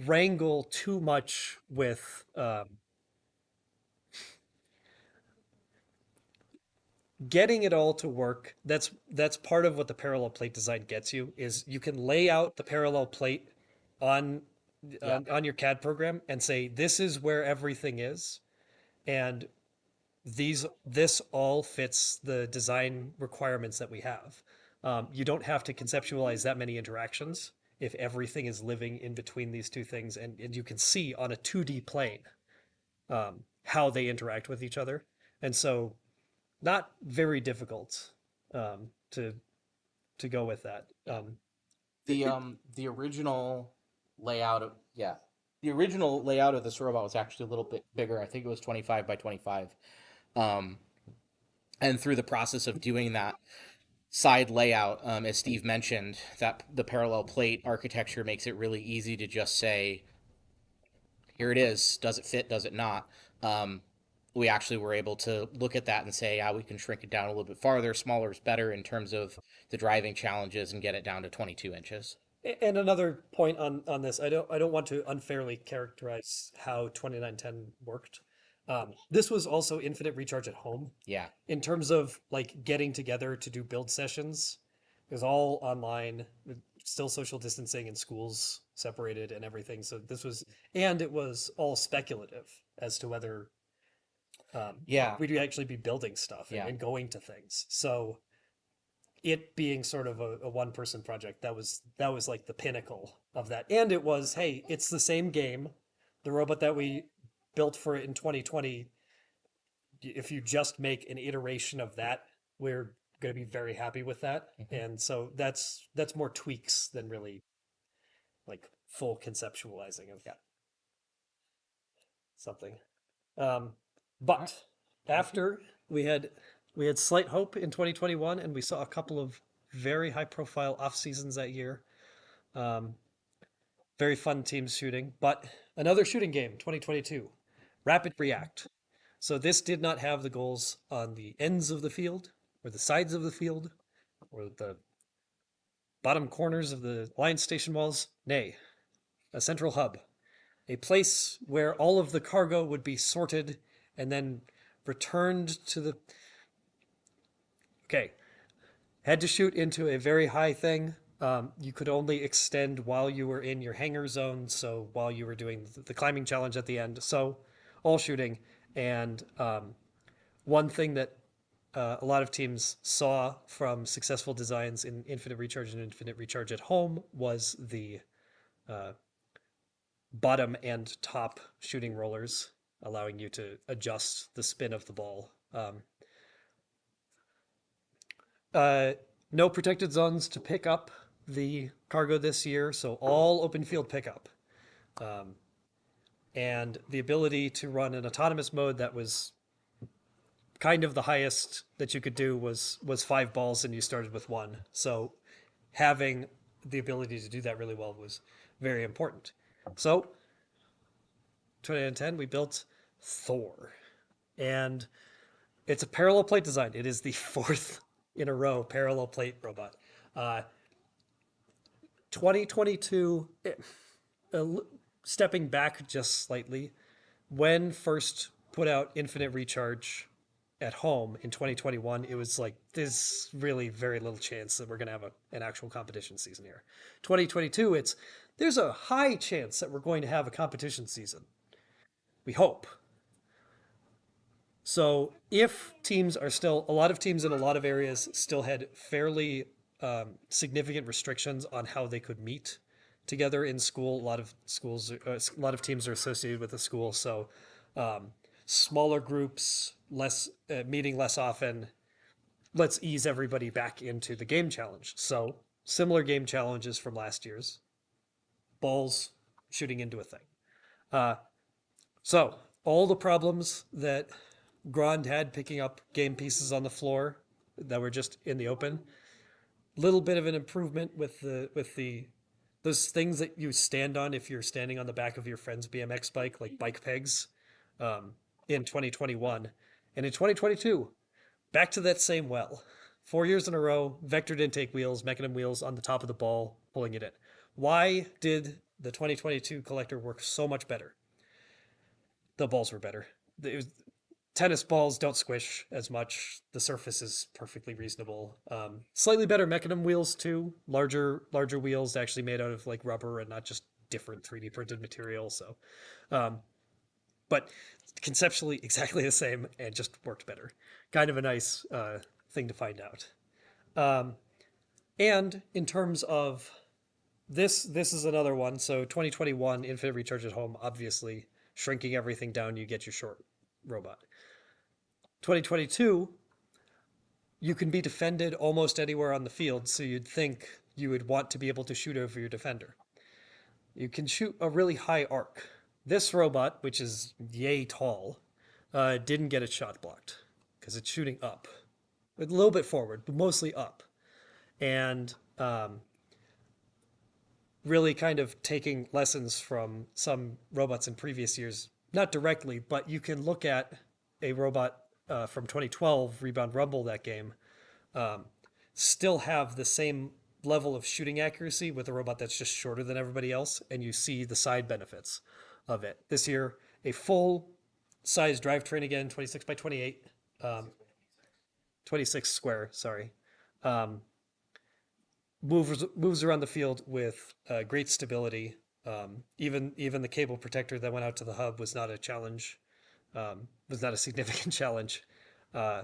wrangle too much with getting it all to work. That's part of what the parallel plate design gets you, is you can lay out the parallel plate on Yeah. on your CAD program and say this is where everything is, and this all fits the design requirements that we have. You don't have to conceptualize that many interactions if everything is living in between these two things, and you can see on a 2D plane how they interact with each other. And so not very difficult to go with that. The original layout of yeah, the original layout of this robot was actually a little bit bigger. I think it was 25 by 25. Um, and through the process of doing that side layout, as Steve mentioned, that the parallel plate architecture makes it really easy to just say, here it is. Does it fit? Does it not? We actually were able to look at that and say, yeah, we can shrink it down a little bit farther. Smaller is better in terms of the driving challenges and get it down to 22 inches. And another point on this, I don't want to unfairly characterize how 2910 worked. This was also infinite recharge at home. Yeah. In terms of like getting together to do build sessions, it was all online. still social distancing and schools separated and everything. So this was, and it was all speculative as to whether Yeah. we'd actually be building stuff Yeah. and going to things. So it being sort of a one person project, that was like the pinnacle of that. And it was, hey, it's the same game. The robot that we built for it in 2020, if you just make an iteration of that, we're going to be very happy with that. And so that's more tweaks than really like full conceptualizing of something. Um, but after we had slight hope in 2021, and we saw a couple of very high profile off seasons that year. Um, very fun teams shooting, but another shooting game, 2022, Rapid React. So this did not have the goals on the ends of the field, or the sides of the field, or the bottom corners of the line station walls. Nay, a central hub, a place where all of the cargo would be sorted and then returned to the. Okay, had to shoot into a very high thing. You could only extend while you were in your hangar zone, so while you were doing the climbing challenge at the end. So, all shooting. And one thing that a lot of teams saw from successful designs in Infinite Recharge and Infinite Recharge at Home was the bottom and top shooting rollers, allowing you to adjust the spin of the ball. Uh, no protected zones to pick up the cargo this year, so all open field pickup. And the ability to run an autonomous mode that was kind of the highest that you could do was 5 balls, and you started with one. So having the ability to do that really well was very important. So 2010, we built Thor, and it's a parallel plate design. It is the fourth in a row parallel plate robot. 2022, stepping back just slightly, when first put out Infinite Recharge at Home in 2021, it was like there's really very little chance that we're going to have an actual competition season here. 2022, there's a high chance that we're going to have a competition season. We hope. So if teams are still, a lot of teams in a lot of areas still had fairly significant restrictions on how they could meet together in school. A lot of schools, a lot of teams are associated with the school, so smaller groups, less meeting less often. Let's ease everybody back into the game challenge. So similar game challenges from last year's balls shooting into a thing. So all the problems that Grond had picking up game pieces on the floor that were just in the open. Little bit of an improvement with the those things that you stand on if you're standing on the back of your friend's BMX bike, like bike pegs, in 2021. And in 2022, back to that same well. 4 years in a row, vectored intake wheels, mechanism wheels on the top of the ball, pulling it in. Why did the 2022 collector work so much better? The balls were better. Tennis balls don't squish as much. The surface is perfectly reasonable. Slightly better mechanism wheels too. Larger wheels actually made out of like rubber and not just different 3D printed material. So, but conceptually exactly the same and just worked better. Kind of a nice thing to find out. And in terms of this is another one. So 2021 Infinite Recharge at Home, obviously shrinking everything down, you get your short robot. 2022, you can be defended almost anywhere on the field, so you'd think you would want to be able to shoot over your defender. You can shoot a really high arc. This robot, which is yay tall, didn't get its shot blocked because it's shooting up. A little bit forward, but mostly up. And really kind of taking lessons from some robots in previous years, not directly, but you can look at a robot from 2012, Rebound Rumble, that game, still have the same level of shooting accuracy with a robot that's just shorter than everybody else, and you see the side benefits of it. This year, a full size drivetrain again, 26 by 28, 26 square, sorry. moves around the field with great stability. Even the cable protector that went out to the hub was not a challenge. Was not a significant challenge. Uh,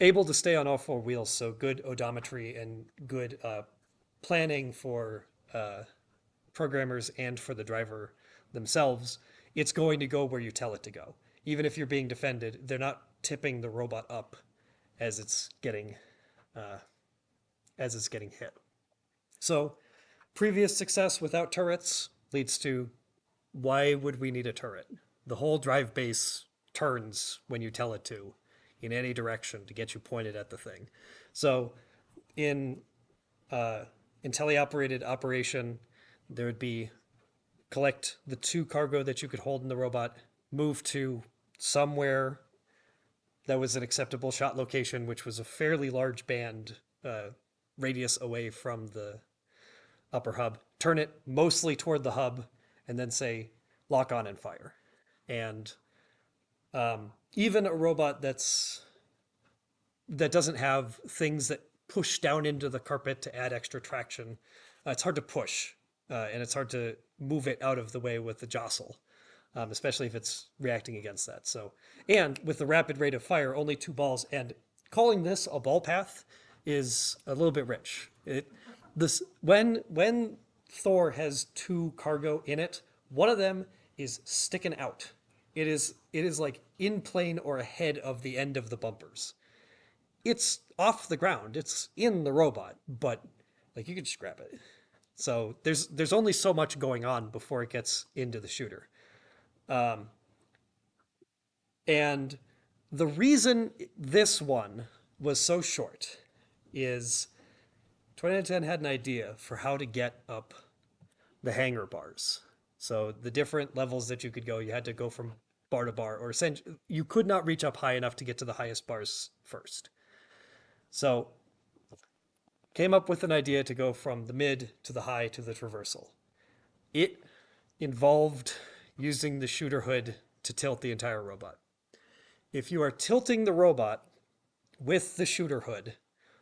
Able to stay on all four wheels, so good odometry and good planning for programmers and for the driver themselves. It's going to go where you tell it to go. Even if you're being defended, they're not tipping the robot up as it's getting hit. So previous success without turrets leads to, why would we need a turret? The whole drive base turns when you tell it to in any direction to get you pointed at the thing. So in in teleoperated operation, there would be collect the 2 cargo that you could hold in the robot, move to somewhere that was an acceptable shot location, which was a fairly large band radius away from the upper hub, turn it mostly toward the hub, and then say, lock on and fire. And even a robot that doesn't have things that push down into the carpet to add extra traction, it's hard to push, and it's hard to move it out of the way with the jostle, especially if it's reacting against that. So, and with the rapid rate of fire, only 2 balls, and calling this a ball path is a little bit rich. When Thor has 2 cargo in it, one of them is sticking out. It is like in plane or ahead of the end of the bumpers. It's off the ground. It's in the robot, but like you could just grab it. So there's only so much going on before it gets into the shooter. And the reason this one was so short is 2010 had an idea for how to get up the hanger bars. So the different levels that you could go, you had to go from bar to bar, or essentially you could not reach up high enough to get to the highest bars first. So came up with an idea to go from the mid to the high to the traversal. It involved using the shooter hood to tilt the entire robot. If you are tilting the robot with the shooter hood,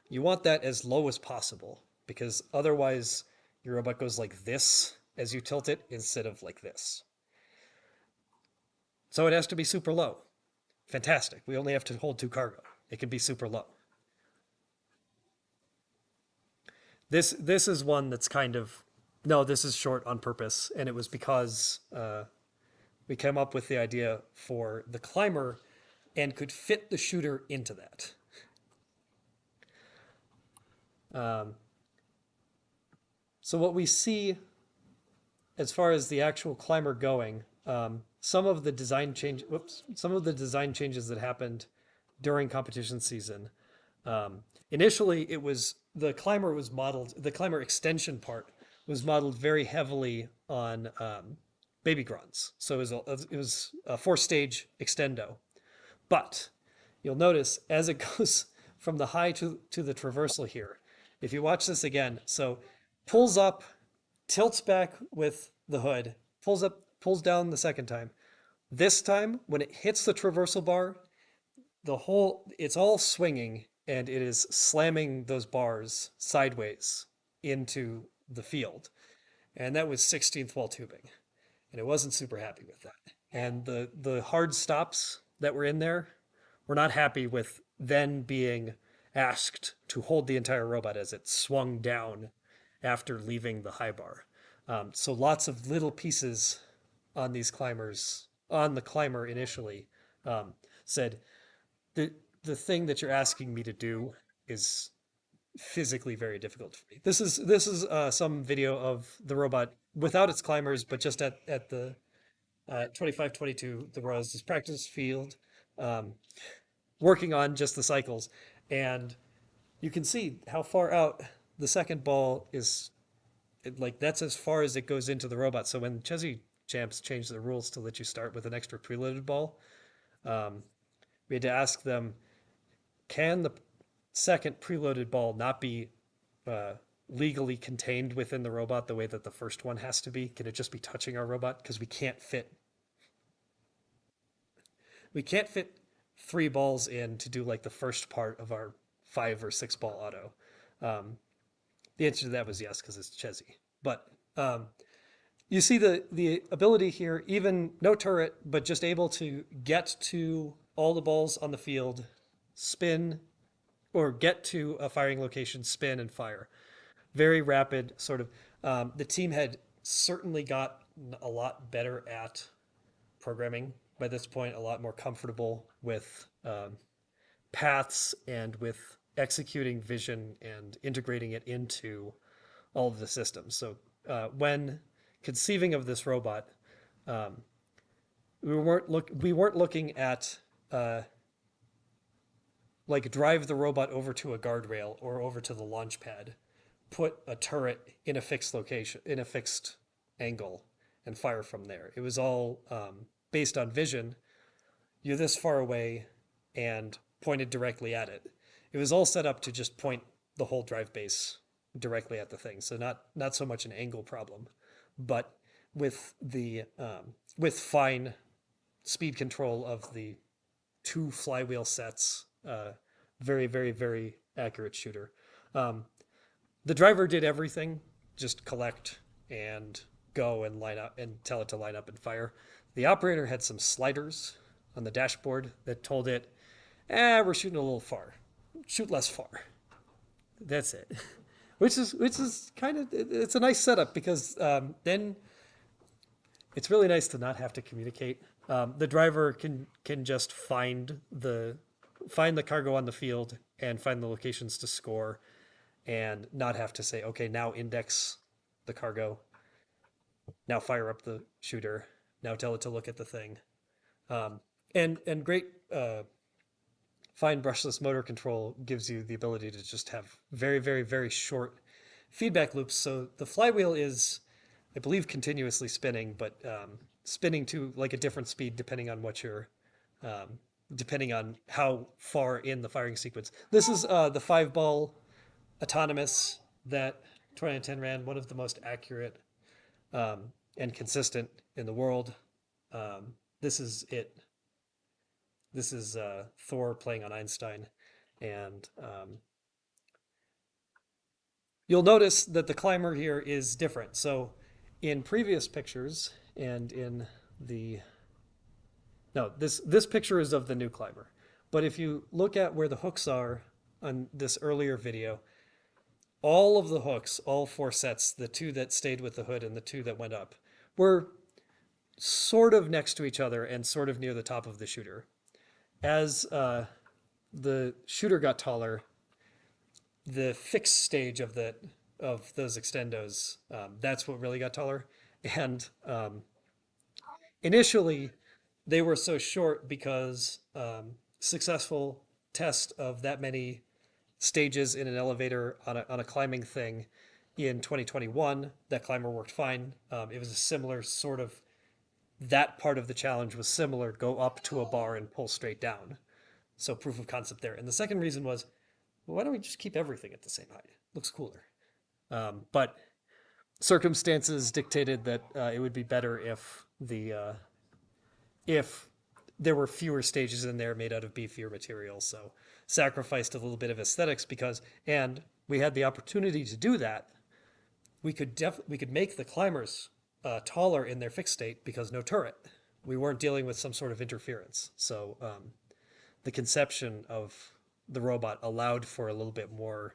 you want that as low as possible, because otherwise your robot goes like this as you tilt it instead of like this. So it has to be super low. Fantastic. We only have to hold 2 cargo. It can be super low. This is one that's kind of, no, this is short on purpose, and it was because we came up with the idea for the climber and could fit the shooter into that. So what we see as far as the actual climber going, some of the design changes that happened during competition season. Initially, it was the climber extension part was modeled very heavily on Baby Gronds. So it was a 4-stage extendo. But you'll notice as it goes from the high to the traversal here, if you watch this again, so pulls up, tilts back with the hood, pulls up, pulls down the second time. This time, when it hits the traversal bar, it's all swinging, and it is slamming those bars sideways into the field. And that was 16th wall tubing. And it wasn't super happy with that. And the hard stops that were in there were not happy with then being asked to hold the entire robot as it swung down after leaving the high bar. So lots of little pieces on these climbers, on the climber initially, said, the thing that you're asking me to do is physically very difficult for me. This is some video of the robot without its climbers, but just at the 2522, there was this practice field working on just the cycles, and you can see how far out the second ball is. Like that's as far as it goes into the robot. So when Chessie Champs changed the rules to let you start with an extra preloaded ball, we had to ask them, can the second preloaded ball not be legally contained within the robot the way that the first one has to be? Can it just be touching our robot? Because we can't fit 3 balls in to do like the first part of our 5 or 6 ball auto. The answer to that was yes, because it's Chesy. But you see the ability here, even no turret, but just able to get to all the balls on the field, spin, or get to a firing location, spin, and fire. Very rapid, sort of. The team had certainly got a lot better at programming by this point, a lot more comfortable with paths and with executing vision and integrating it into all of the systems. So when conceiving of this robot, we weren't looking at like drive the robot over to a guardrail or over to the launch pad, put a turret in a fixed location, in a fixed angle, and fire from there. It was all based on vision. You're this far away and pointed directly at it. It was all set up to just point the whole drive base directly at the thing. So not so much an angle problem, but with the with fine speed control of the two flywheel sets. Very, very, very accurate shooter. The driver did everything, just collect and go and line up and tell it to line up and fire. The operator had some sliders on the dashboard that told it, we're shooting a little far. Shoot less far. That's it. Which is kind of, it's a nice setup because then it's really nice to not have to communicate. The driver can just find the cargo on the field and find the locations to score, and not have to say, okay, now index the cargo, now fire up the shooter, now tell it to look at the thing, and great fine brushless motor control gives you the ability to just have very, very, very short feedback loops. So the flywheel is, I believe, continuously spinning, but spinning to like a different speed depending on what you're, depending on how far in the firing sequence. This is the 5-ball autonomous that 2010 ran, one of the most accurate and consistent in the world. This is it. This is Thor playing on Einstein, and you'll notice that the climber here is different. So in previous pictures and in the no, this picture is of the new climber. But if you look at where the hooks are on this earlier video, all of the hooks, all 4 sets, the 2 that stayed with the hood and the 2 that went up, were sort of next to each other and sort of near the top of the shooter. As the shooter got taller, the fixed stage of those extendos, that's what really got taller. And initially, they were so short because successful test of that many stages in an elevator on a climbing thing in 2021, that climber worked fine. It was a similar sort of, that part of the challenge was similar, go up to a bar and pull straight down. So proof of concept there. And the second reason was, well, why don't we just keep everything at the same height? Looks cooler. But circumstances dictated that it would be better if there were fewer stages in there made out of beefier material. So sacrificed a little bit of aesthetics because, and we had the opportunity to do that. We could make the climbers taller in their fixed state because no turret. We weren't dealing with some sort of interference. So the conception of the robot allowed for a little bit more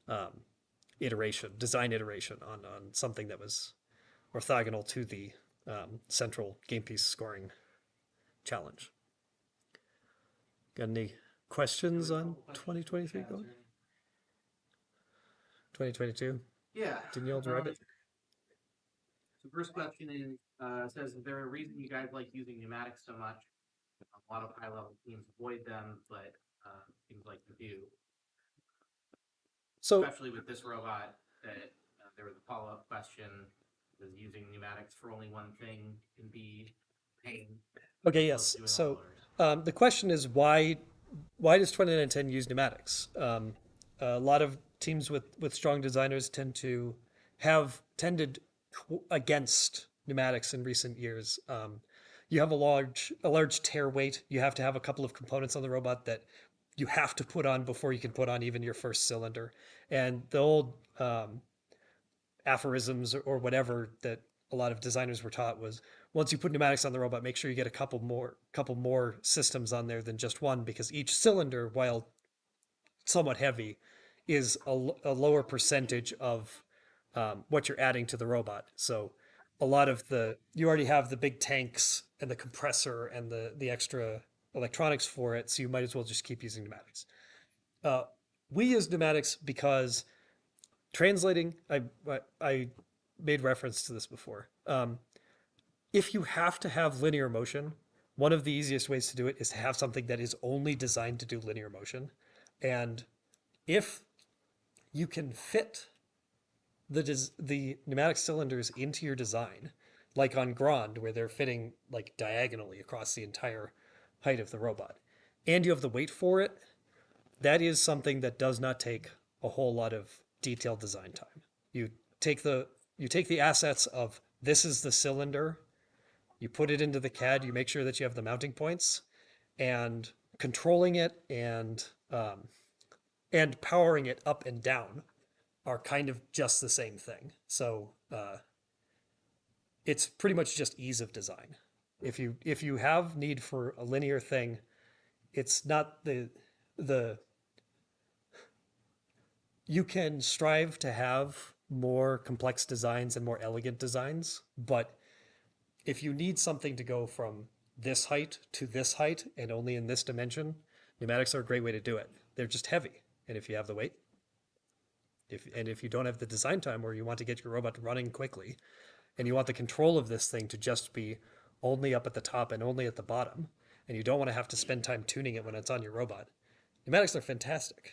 design iteration on something that was orthogonal to the central game piece scoring challenge. Got any questions on 2023 going? 2022? Yeah. Didn't you all drive it? So first question is, says, is there a reason you guys like using pneumatics so much? A lot of high-level teams avoid them, but seems like you do. So Especially with this robot, that there was a follow-up question, does using pneumatics for only one thing can be pain? okay, yes. So the question is why does 2010 use pneumatics? A lot of teams with strong designers have tended against pneumatics in recent years. You have a large tear weight. You have to have a couple of components on the robot that you have to put on before you can put on even your first cylinder. And the old aphorisms or whatever that a lot of designers were taught was once you put pneumatics on the robot, make sure you get a couple more systems on there than just one, because each cylinder, while somewhat heavy, is a lower percentage of what you're adding to the robot. So a lot of you already have the big tanks and the compressor and the extra electronics for it, so you might as well just keep using pneumatics. Uh, we use pneumatics because translating, I made reference to this before. If you have to have linear motion, one of the easiest ways to do it is to have something that is only designed to do linear motion. And if you can fit the pneumatic cylinders into your design, like on Grond, where they're fitting like diagonally across the entire height of the robot, and you have the weight for it, that is something that does not take a whole lot of detailed design time. You take the assets of this is the cylinder, you put it into the CAD, you make sure that you have the mounting points, and controlling it and powering it up and down are kind of just the same thing. So it's pretty much just ease of design. If you have need for a linear thing, it's not the you can strive to have more complex designs and more elegant designs, but if you need something to go from this height to this height and only in this dimension, pneumatics are a great way to do it. They're just heavy, and if you have the weight, if you don't have the design time where you want to get your robot running quickly, and you want the control of this thing to just be only up at the top and only at the bottom, and you don't want to have to spend time tuning it when it's on your robot, pneumatics are fantastic.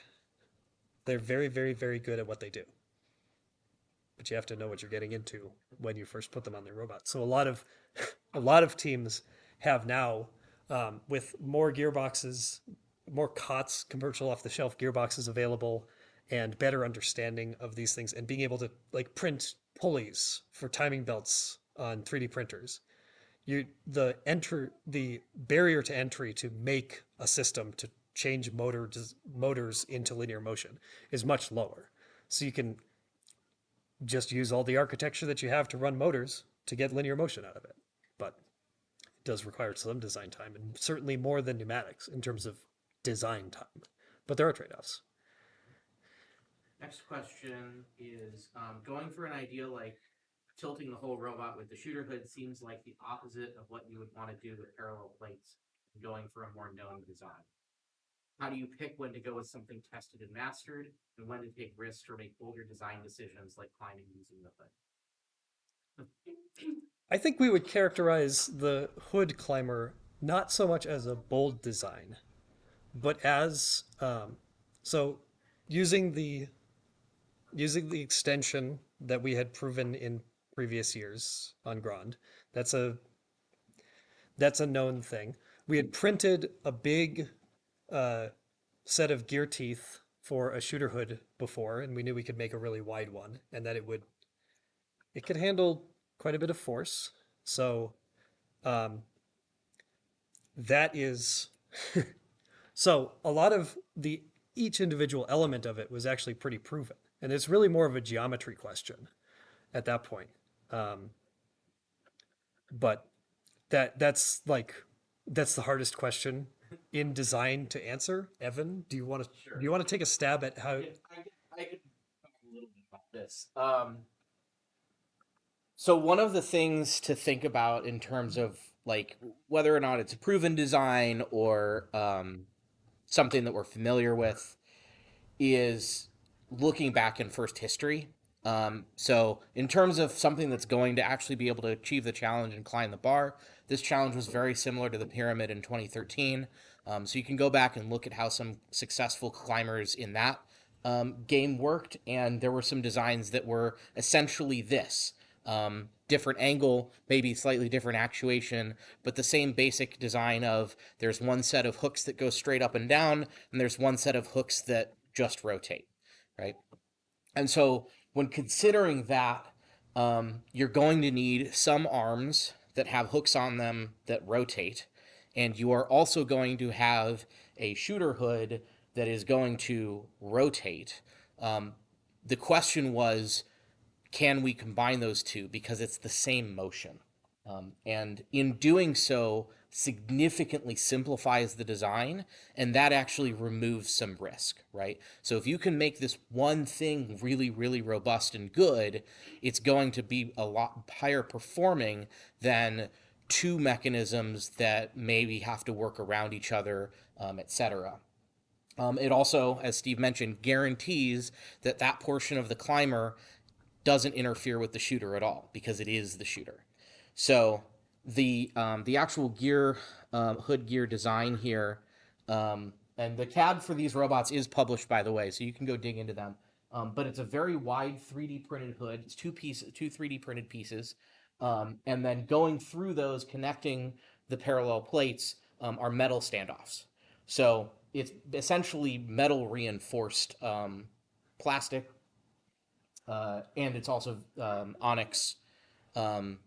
They're very, very, very good at what they do. But you have to know what you're getting into when you first put them on their robot. So a lot of teams have now, with more gearboxes, more COTS, commercial off-the-shelf gearboxes available, and better understanding of these things, and being able to like print pulleys for timing belts on 3D printers. The barrier to entry to make a system to change motors into linear motion is much lower. So you can just use all the architecture that you have to run motors to get linear motion out of it. But it does require some design time, and certainly more than pneumatics in terms of design time. But there are trade-offs. Next question is going for an idea like tilting the whole robot with the shooter hood seems like the opposite of what you would want to do with parallel plates, going for a more known design. How do you pick when to go with something tested and mastered, and when to take risks or make bolder design decisions like climbing using the hood? I think we would characterize the hood climber not so much as a bold design, but as so using the extension that we had proven in previous years on Grond. That's a known thing. We had printed a big set of gear teeth for a shooter hood before, and we knew we could make a really wide one, and that it could handle quite a bit of force. So that is so a lot of each individual element of it was actually pretty proven, and it's really more of a geometry question at that point. But that's the hardest question in design to answer. Evan, do you want to Sure. do you want to take a stab at how? I could talk a little bit about this. So one of the things to think about in terms of like whether or not it's a proven design or something that we're familiar with is looking back in first history. So in terms of something that's going to actually be able to achieve the challenge and climb the bar, this challenge was very similar to the pyramid in 2013. So you can go back and look at how some successful climbers in that game worked, and there were some designs that were essentially this. Different angle, maybe slightly different actuation, but the same basic design of there's one set of hooks that go straight up and down, and there's one set of hooks that just rotate, right? And so when considering that, you're going to need some arms that have hooks on them that rotate, and you are also going to have a shooter hood that is going to rotate. The question was, can we combine those two because it's the same motion? And in doing so, significantly simplifies the design, and that actually removes some risk, right? So if you can make this one thing really, really robust and good, it's going to be a lot higher performing than two mechanisms that maybe have to work around each other, etc. It also, as Steve mentioned, guarantees that that portion of the climber doesn't interfere with the shooter at all because it is the shooter. So the actual gear, hood gear design here, and the CAD for these robots is published, by the way, so you can go dig into them. But it's a very wide 3D printed hood. It's two 3D printed pieces, and then going through those, connecting the parallel plates, are metal standoffs. So it's essentially metal reinforced plastic, and it's also onyx. Um,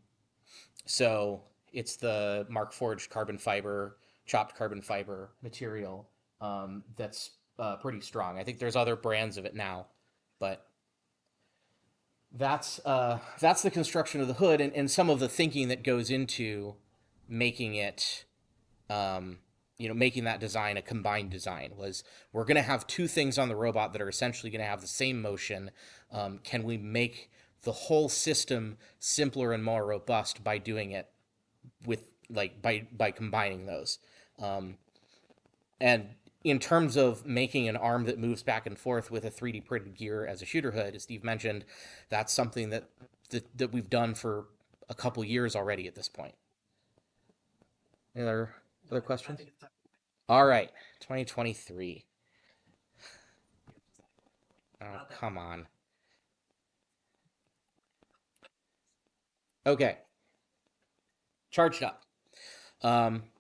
so it's the Mark Forged carbon fiber, chopped carbon fiber material, that's pretty strong. I think there's other brands of it now, but that's the construction of the hood, and some of the thinking that goes into making it, making that design a combined design was, we're going to have two things on the robot that are essentially going to have the same motion. Can we make the whole system simpler and more robust by doing it with by combining those? And in terms of making an arm that moves back and forth with a 3D printed gear as a shooter hood, as Steve mentioned, that's something that we've done for a couple years already at this point. Any other questions? All right, 2023. Oh, come on. Okay. Charged up.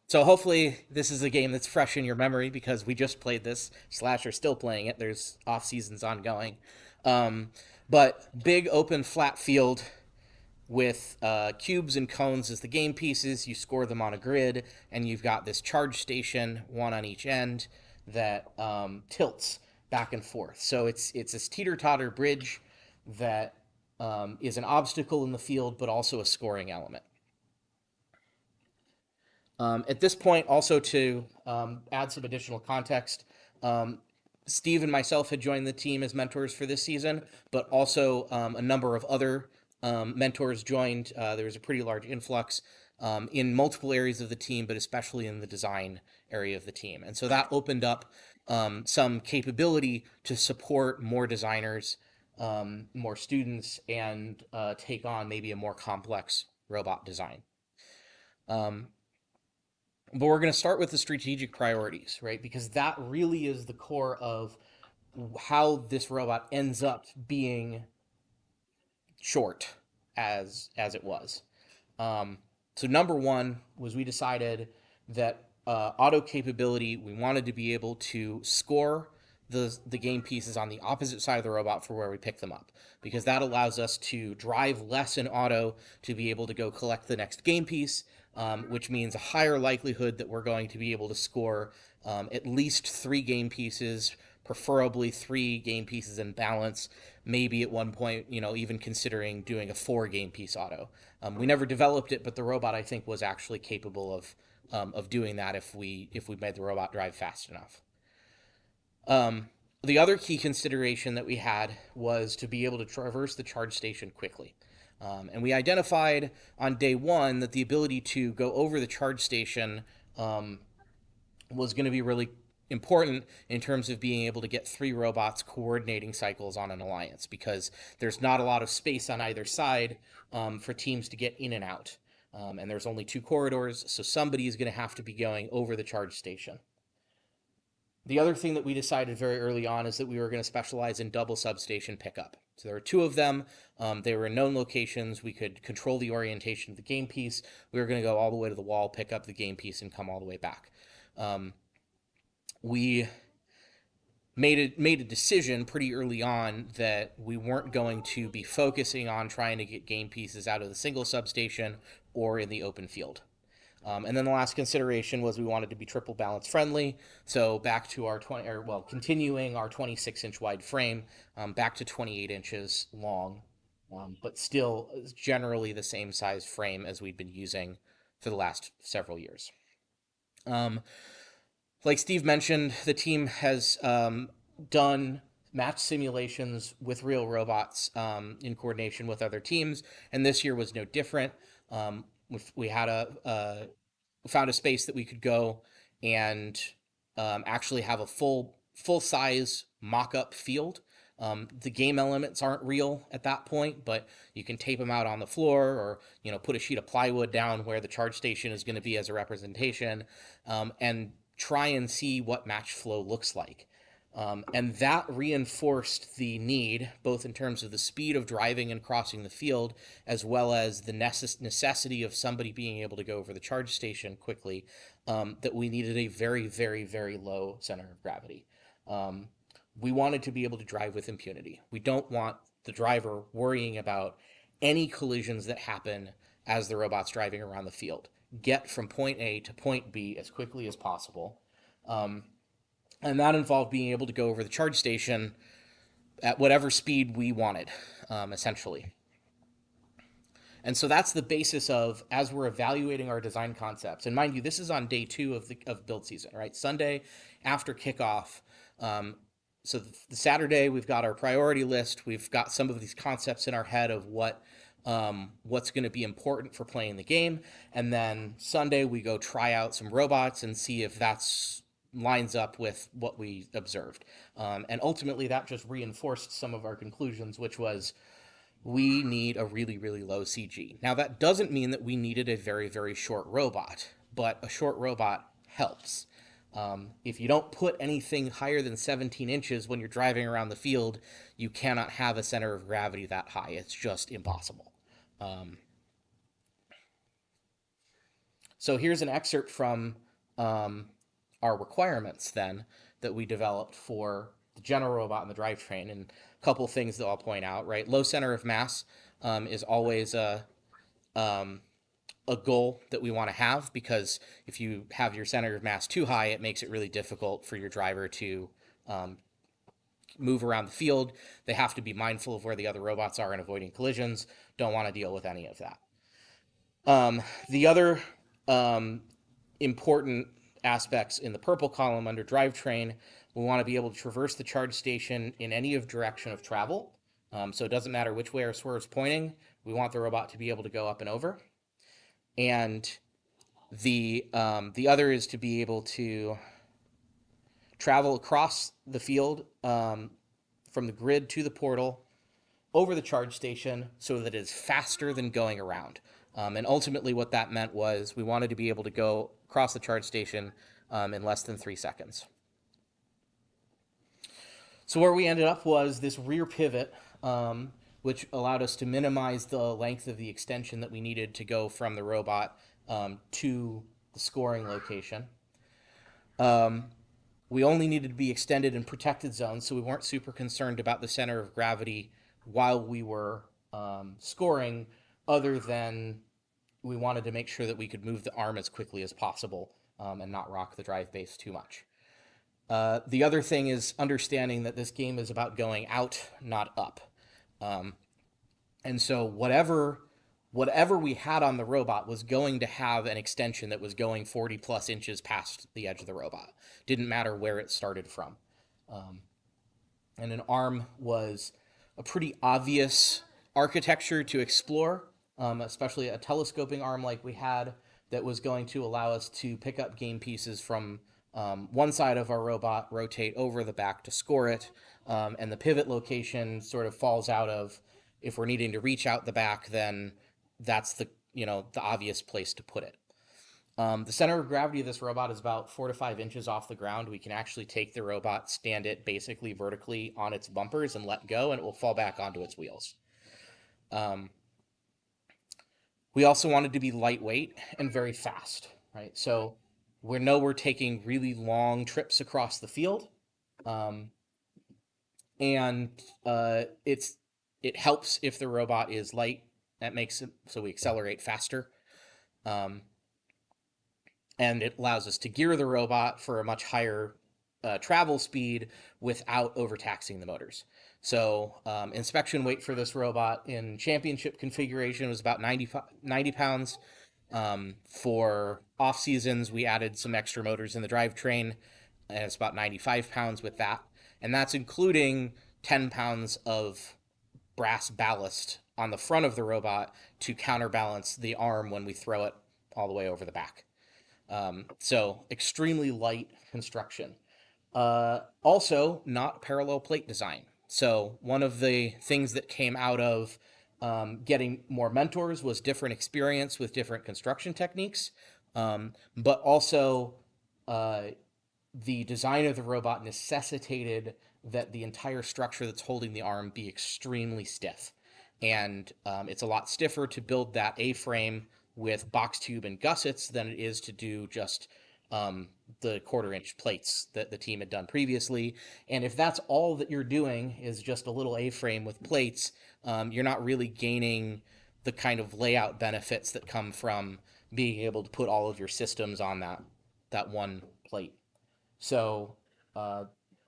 So hopefully this is a game that's fresh in your memory because we just played this, / are still playing it. There's off seasons ongoing. But big open flat field with cubes and cones as the game pieces. You score them on a grid, and you've got this charge station, one on each end, that tilts back and forth. So it's this teeter-totter bridge that is an obstacle in the field, but also a scoring element. At this point, also to add some additional context, Steve and myself had joined the team as mentors for this season, but also a number of other mentors joined. There was a pretty large influx in multiple areas of the team, but especially in the design area of the team. And so that opened up some capability to support more designers, more students, and take on maybe a more complex robot design. But we're going to start with the strategic priorities, right? Because that really is the core of how this robot ends up being short as it was. So number one was, we decided that auto capability, we wanted to be able to score the game pieces on the opposite side of the robot for where we pick them up, because that allows us to drive less in auto to be able to go collect the next game piece, which means a higher likelihood that we're going to be able to score at least 3 game pieces, preferably 3 game pieces in balance, maybe at one point, even considering doing a 4 game piece auto. We never developed it, but the robot, I think, was actually capable of doing that if we made the robot drive fast enough. The other key consideration that we had was to be able to traverse the charge station quickly. And we identified on day one that the ability to go over the charge station was going to be really important in terms of being able to get 3 robots coordinating cycles on an alliance, because there's not a lot of space on either side for teams to get in and out. And there's only 2 corridors, so somebody is going to have to be going over the charge station. The other thing that we decided very early on is that we were going to specialize in double substation pickup. So there were 2 of them. They were in known locations. We could control the orientation of the game piece. We were going to go all the way to the wall, pick up the game piece, and come all the way back. We made a decision pretty early on that we weren't going to be focusing on trying to get game pieces out of the single substation or in the open field. And then the last consideration was we wanted to be triple balance friendly. So back to our continuing our 26-inch wide frame, back to 28 inches long, but still generally the same size frame as we'd been using for the last several years. Like Steve mentioned, the team has done match simulations with real robots in coordination with other teams, and this year was no different. We had found a space that we could go and actually have a full size mock up field. The game elements aren't real at that point, but you can tape them out on the floor, or put a sheet of plywood down where the charge station is going to be as a representation, and try and see what match flow looks like. And that reinforced the need, both in terms of the speed of driving and crossing the field, as well as the necessity of somebody being able to go over the charge station quickly, that we needed a very, very, very low center of gravity. We wanted to be able to drive with impunity. We don't want the driver worrying about any collisions that happen as the robot's driving around the field. Get from point A to point B as quickly as possible. And that involved being able to go over the charge station at whatever speed we wanted, essentially. And so that's the basis of, as we're evaluating our design concepts. And mind you, this is on day 2 of build season, right? Sunday after kickoff. So the Saturday, we've got our priority list. We've got some of these concepts in our head of what's going to be important for playing the game. And then Sunday, we go try out some robots and see if that's lines up with what we observed. And ultimately, that just reinforced some of our conclusions, which was we need a really, really low CG. Now, that doesn't mean that we needed a very, very short robot, but a short robot helps. If you don't put anything higher than 17 inches when you're driving around the field, you cannot have a center of gravity that high. It's just impossible. So here's an excerpt from our requirements then that we developed for the general robot and the drivetrain, and a couple of things that I'll point out, right? Low center of mass is always a goal that we want to have, because if you have your center of mass too high, it makes it really difficult for your driver to move around the field. They have to be mindful of where the other robots are and avoiding collisions. Don't want to deal with any of that. The other important aspects in the purple column under drivetrain, we want to be able to traverse the charge station in any direction of travel. So it doesn't matter which way our swerve's pointing. We want the robot to be able to go up and over. And the other is to be able to travel across the field from the grid to the portal over the charge station so that it's faster than going around. And ultimately what that meant was we wanted to be able to go across the charge station in less than 3 seconds. So where we ended up was this rear pivot, which allowed us to minimize the length of the extension that we needed to go from the robot to the scoring location. We only needed to be extended in protected zones, so we weren't super concerned about the center of gravity while we were scoring, other than we wanted to make sure that we could move the arm as quickly as possible and not rock the drive base too much. The other thing is understanding that this game is about going out, not up. And so whatever we had on the robot was going to have an extension that was going 40 plus inches past the edge of the robot. Didn't matter where it started from. And an arm was a pretty obvious architecture to explore, especially a telescoping arm like we had that was going to allow us to pick up game pieces from one side of our robot, rotate over the back to score it, and the pivot location sort of falls out of, if we're needing to reach out the back, then that's the obvious place to put it. The center of gravity of this robot is about 4 to 5 inches off the ground. We can actually take the robot, stand it basically vertically on its bumpers and let go, and it will fall back onto its wheels. We also wanted to be lightweight and very fast, right? So we know we're taking really long trips across the field, and it helps if the robot is light. That makes it so we accelerate faster. and it allows us to gear the robot for a much higher travel speed without overtaxing the motors. So inspection weight for this robot in championship configuration was about 90 pounds. For off seasons, we added some extra motors in the drivetrain, and it's about 95 pounds with that. And that's including 10 pounds of brass ballast on the front of the robot to counterbalance the arm when we throw it all the way over the back. So extremely light construction. Also, not parallel plate design. So one of the things that came out of getting more mentors was different experience with different construction techniques, but also the design of the robot necessitated that the entire structure that's holding the arm be extremely stiff. And it's a lot stiffer to build that A-frame with box tube and gussets than it is to do just the 1/4-inch plates that the team had done previously. And if that's all that you're doing is just a little A-frame with plates, you're not really gaining the kind of layout benefits that come from being able to put all of your systems on that one plate. So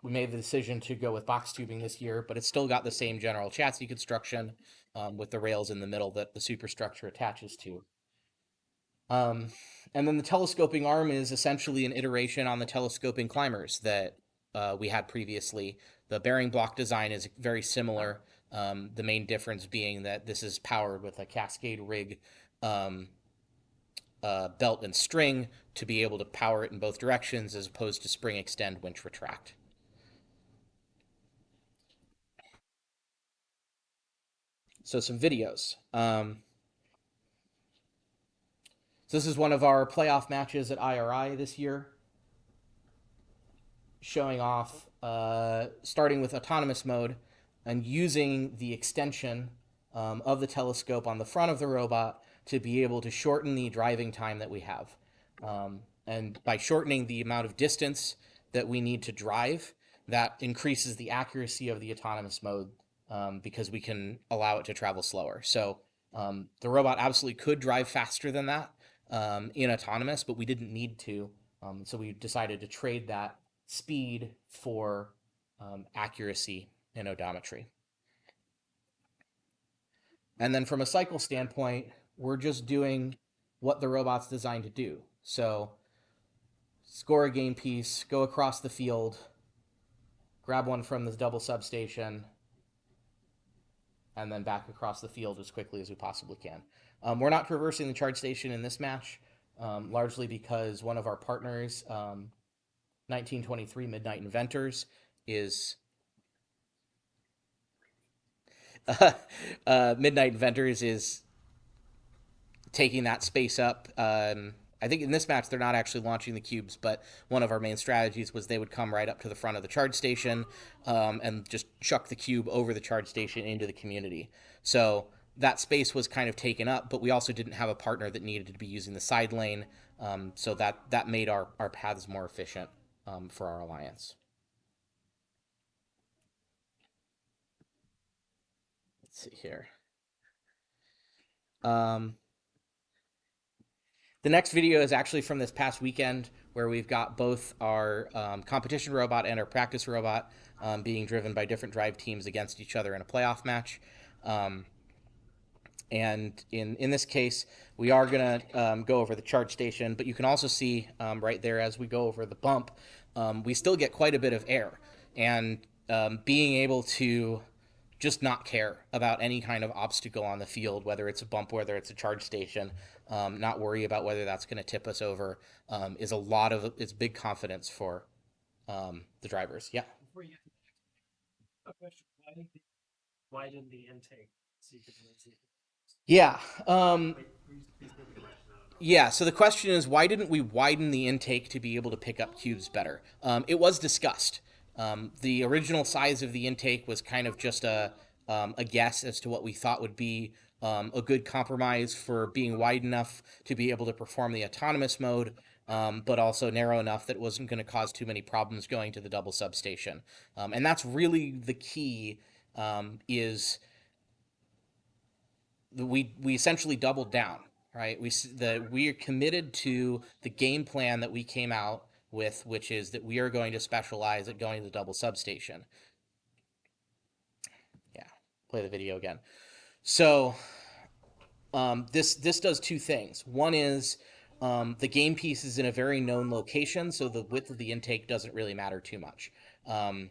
we made the decision to go with box tubing this year, but it's still got the same general chassis construction with the rails in the middle that the superstructure attaches to. And then the telescoping arm is essentially an iteration on the telescoping climbers that we had previously. The bearing block design is very similar. The main difference being that this is powered with a Cascade rig belt and string to be able to power it in both directions as opposed to spring extend, winch retract. So some videos. So this is one of our playoff matches at IRI this year, showing off starting with autonomous mode and using the extension of the telescope on the front of the robot to be able to shorten the driving time that we have. And by shortening the amount of distance that we need to drive, that increases the accuracy of the autonomous mode because we can allow it to travel slower. So the robot absolutely could drive faster than that in autonomous, but we didn't need to. So we decided to trade that speed for accuracy in odometry. And then from a cycle standpoint, we're just doing what the robot's designed to do. So score a game piece, go across the field, grab one from the double substation, and then back across the field as quickly as we possibly can. We're not traversing the charge station in this match, largely because one of our partners, 1923 Midnight Inventors, is Midnight Inventors is taking that space up. I think in this match they're not actually launching the cubes, but one of our main strategies was they would come right up to the front of the charge station and just chuck the cube over the charge station into the community. So that space was kind of taken up, but we also didn't have a partner that needed to be using the side lane, so that made our paths more efficient for our alliance. Let's see here. The next video is actually from this past weekend where we've got both our competition robot and our practice robot being driven by different drive teams against each other in a playoff match. And in this case, we are going to go over the charge station, but you can also see right there as we go over the bump, we still get quite a bit of air. And being able to just not care about any kind of obstacle on the field, whether it's a bump, whether it's a charge station, not worry about whether that's going to tip us over, is it's big confidence for the drivers. Yeah. Before you get to the next question, why didn't the intake Yeah. Yeah, so the question is, why didn't we widen the intake to be able to pick up cubes better? It was discussed. The original size of the intake was kind of just a guess as to what we thought would be a good compromise for being wide enough to be able to perform the autonomous mode, but also narrow enough that it wasn't going to cause too many problems going to the double substation. And that's really the key, is we essentially doubled down. right? We are committed to the game plan that we came out with, which is that we are going to specialize at going to the double substation. Yeah, play the video again. So this does two things. One is the game piece is in a very known location, so the width of the intake doesn't really matter too much. Um,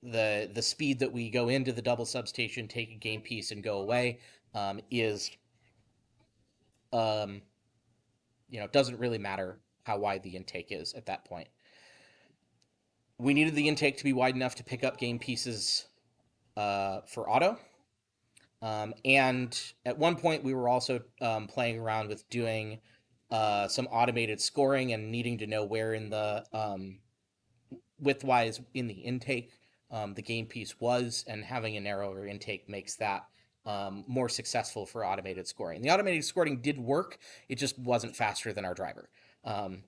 the speed that we go into the double substation, take a game piece, and go away is um, doesn't really matter how wide the intake is at that point. We needed the intake to be wide enough to pick up game pieces for auto. And at one point, we were also playing around with doing some automated scoring and needing to know where in the width-wise in the intake the game piece was, and having a narrower intake makes that more successful for automated scoring. The automated scoring did work; it just wasn't faster than our driver. Um,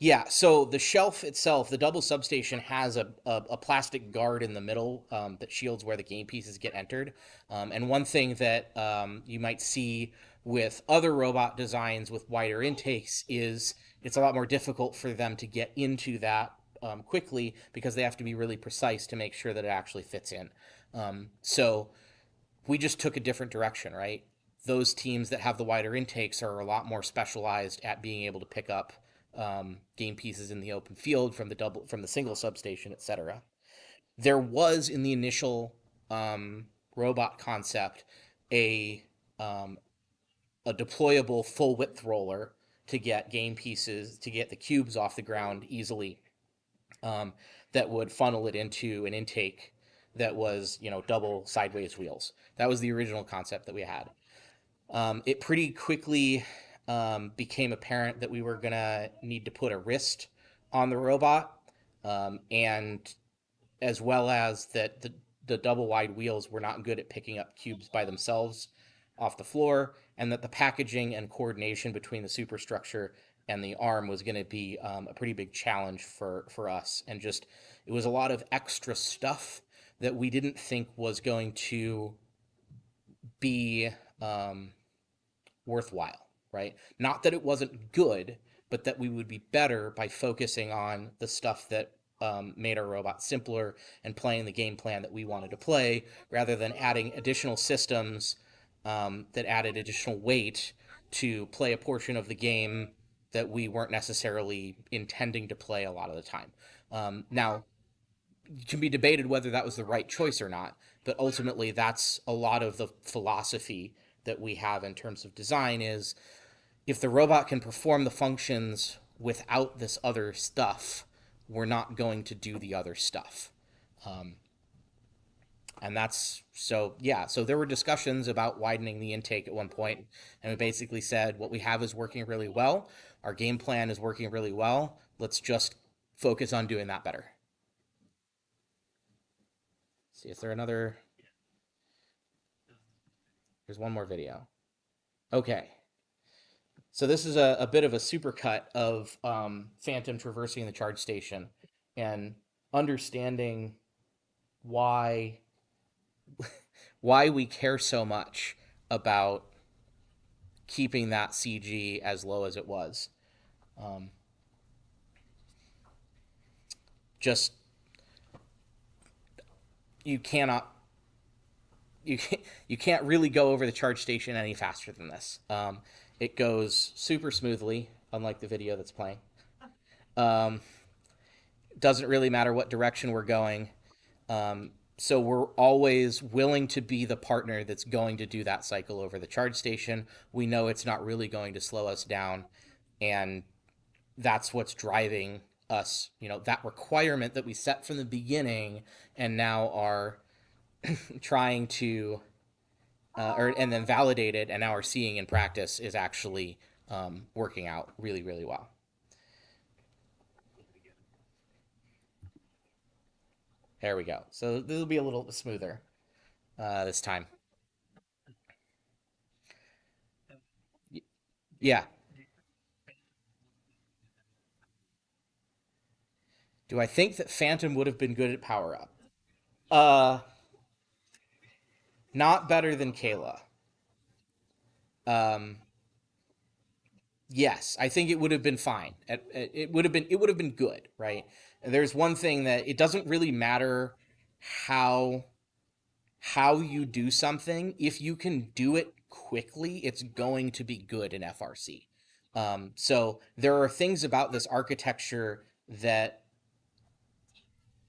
Yeah, so the shelf itself, the double substation has a plastic guard in the middle that shields where the game pieces get entered. And one thing that you might see with other robot designs with wider intakes is it's a lot more difficult for them to get into that quickly because they have to be really precise to make sure that it actually fits in. So we just took a different direction, right? Those teams that have the wider intakes are a lot more specialized at being able to pick up game pieces in the open field from the single substation, etc. There was in the initial robot concept a um, a deployable full width roller to get game pieces to get the cubes off the ground easily, um, that would funnel it into an intake that was double sideways wheels. That was the original concept that we had. It pretty quickly became apparent that we were gonna need to put a wrist on the robot, and as well as that the double wide wheels were not good at picking up cubes by themselves off the floor, and that the packaging and coordination between the superstructure and the arm was going to be a pretty big challenge for us. And just it was a lot of extra stuff that we didn't think was going to be um, worthwhile, right? Not that it wasn't good, but that we would be better by focusing on the stuff that made our robot simpler and playing the game plan that we wanted to play, rather than adding additional systems that added additional weight to play a portion of the game that we weren't necessarily intending to play a lot of the time. Now, it can be debated whether that was the right choice or not, but ultimately that's a lot of the philosophy that we have in terms of design is if the robot can perform the functions without this other stuff, we're not going to do the other stuff. Um, and that's so, yeah. So there were discussions about widening the intake at one point, and we basically said what we have is working really well. Our game plan is working really well. Let's just focus on doing that better. See, is there another? There's one more video. Okay. So this is a bit of a supercut of Phantom traversing the charge station and understanding why why we care so much about keeping that CG as low as it was. Um, just you cannot you can't really go over the charge station any faster than this. It goes super smoothly, unlike the video that's playing. Um, doesn't really matter what direction we're going. So we're always willing to be the partner that's going to do that cycle over the charge station. We know it's not really going to slow us down, and that's what's driving us. That requirement that we set from the beginning, and now are trying to, and then validated, and now are seeing in practice is actually working out really, really well. There we go. So this will be a little smoother this time. Yeah. Do I think that Phantom would have been good at power up? Uh, Not better than Kayla. Um, yes, I think it would have been fine. It would have been good, right? There's one thing that it doesn't really matter how how you do something. If you can do it quickly, it's going to be good in FRC. So there are things about this architecture that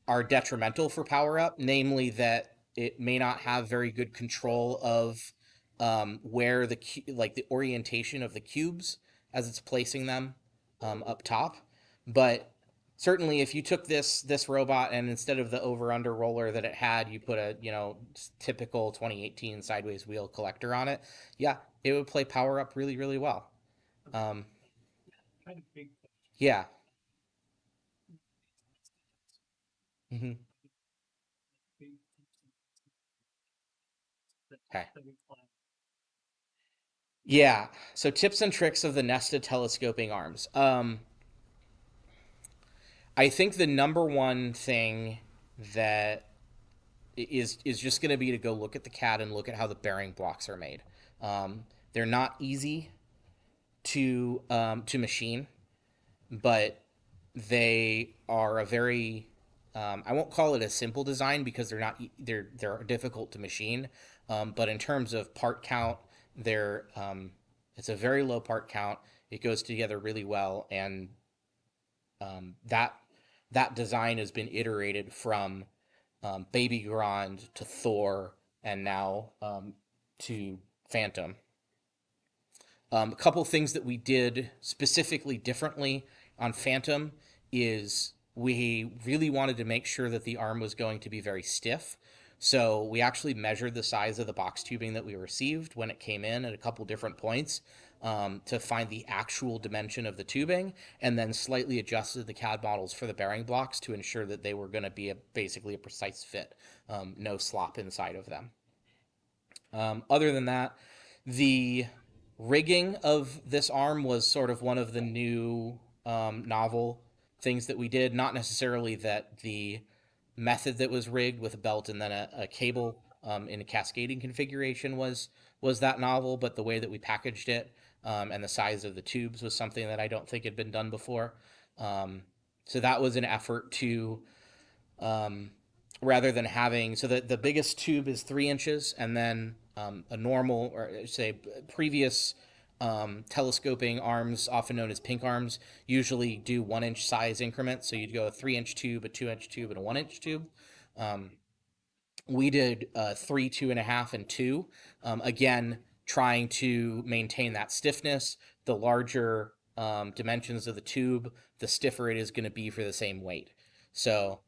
are detrimental for power up, namely that it may not have very good control of where like the orientation of the cubes as it's placing them up top. But certainly, if you took this robot and instead of the over under roller that it had, you put a typical 2018 sideways wheel collector on it, yeah, it would play power up really really well. Um, Kind of big. yeah. Hmm. Big Okay. that we climb. Yeah. So tips and tricks of the nested telescoping arms. I think the number one thing that is just going to be to go look at the CAD and look at how the bearing blocks are made. They're not easy to machine, but they are a very I won't call it a simple design because they're difficult to machine. But in terms of part count, they're it's a very low part count. It goes together really well, and that that design has been iterated from Baby Grond to Thor, and now to Phantom. A couple things that we did specifically differently on Phantom is we really wanted to make sure that the arm was going to be very stiff. So we actually measured the size of the box tubing that we received when it came in at a couple different points to find the actual dimension of the tubing, and then slightly adjusted the CAD models for the bearing blocks to ensure that they were going to be basically a precise fit, no slop inside of them. Other than that, the rigging of this arm was sort of one of the new novel things that we did. Not necessarily that the method that was rigged with a belt and then a cable in a cascading configuration was that novel, but the way that we packaged it and the size of the tubes was something that I don't think had been done before. So that was an effort to um, rather than having the biggest tube is 3 inches, and then a normal or say previous telescoping arms, often known as pink arms, usually do 1 inch size increments. So you'd go a 3 inch tube, a 2 inch tube, and a 1 inch tube. Um, we did three, 2.5, and two. Again, trying to maintain that stiffness. The larger dimensions of the tube, the stiffer it is going to be for the same weight. So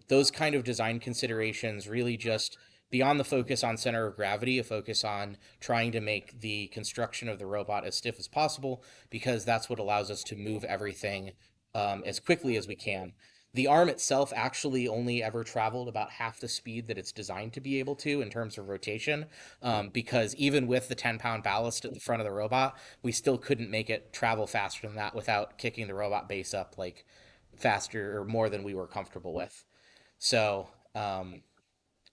those kind of design considerations really just beyond the focus on center of gravity, a focus on trying to make the construction of the robot as stiff as possible, because that's what allows us to move everything as quickly as we can. The arm itself actually only ever traveled about half the speed that it's designed to be able to in terms of rotation, because even with the 10-pound ballast at the front of the robot, we still couldn't make it travel faster than that without kicking the robot base up like faster or more than we were comfortable with. So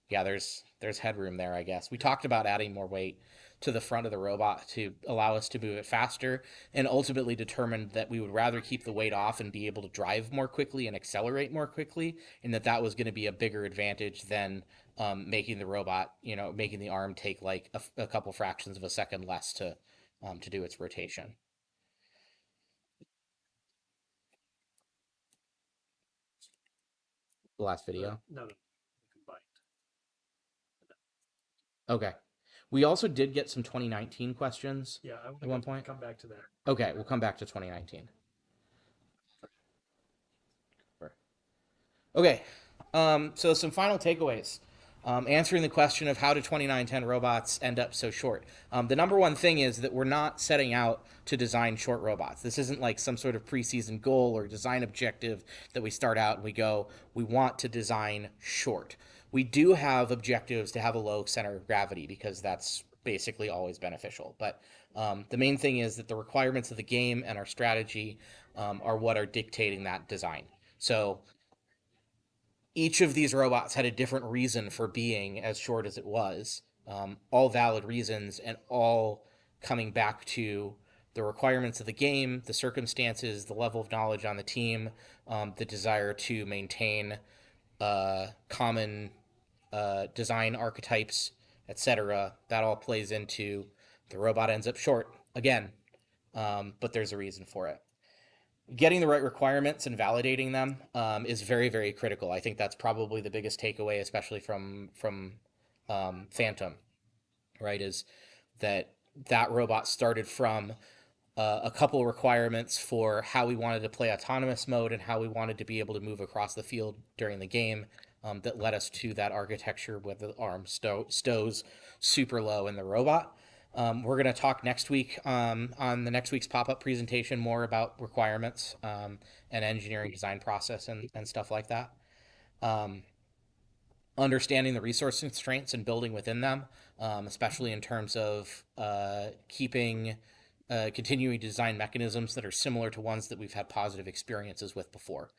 yeah, there's headroom there, I guess. We talked about adding more weight to the front of the robot to allow us to move it faster, and ultimately determined that we would rather keep the weight off and be able to drive more quickly and accelerate more quickly, and that was going to be a bigger advantage than making the robot, making the arm take like a couple fractions of a second less to do its rotation. The last video. No, combined. Okay. We also did get some 2019 questions Yeah, I at want one to point. come back to that. Okay, we'll come back to 2019. Okay, so some final takeaways. Answering the question of how do 2910 robots end up so short. The number one thing is that we're not setting out to design short robots. This isn't like some sort of preseason goal or design objective that we start out and we go, we want to design short. We do have objectives to have a low center of gravity because that's basically always beneficial. But the main thing is that the requirements of the game and our strategy are what are dictating that design. So each of these robots had a different reason for being as short as it was, all valid reasons and all coming back to the requirements of the game, the circumstances, the level of knowledge on the team, the desire to maintain common design archetypes, etc. That all plays into the robot ends up short again, but there's a reason for it. Getting the right requirements and validating them is very, very critical. I think that's probably the biggest takeaway, especially from Phantom, right? Is that that robot started from a couple requirements for how we wanted to play autonomous mode and how we wanted to be able to move across the field during the game, that led us to that architecture with the arm stows super low in the robot. We're going to talk next week on the next week's pop-up presentation more about requirements and engineering design process and stuff like that. Understanding the resource constraints and building within them, especially in terms of keeping continuing to design mechanisms that are similar to ones that we've had positive experiences with before.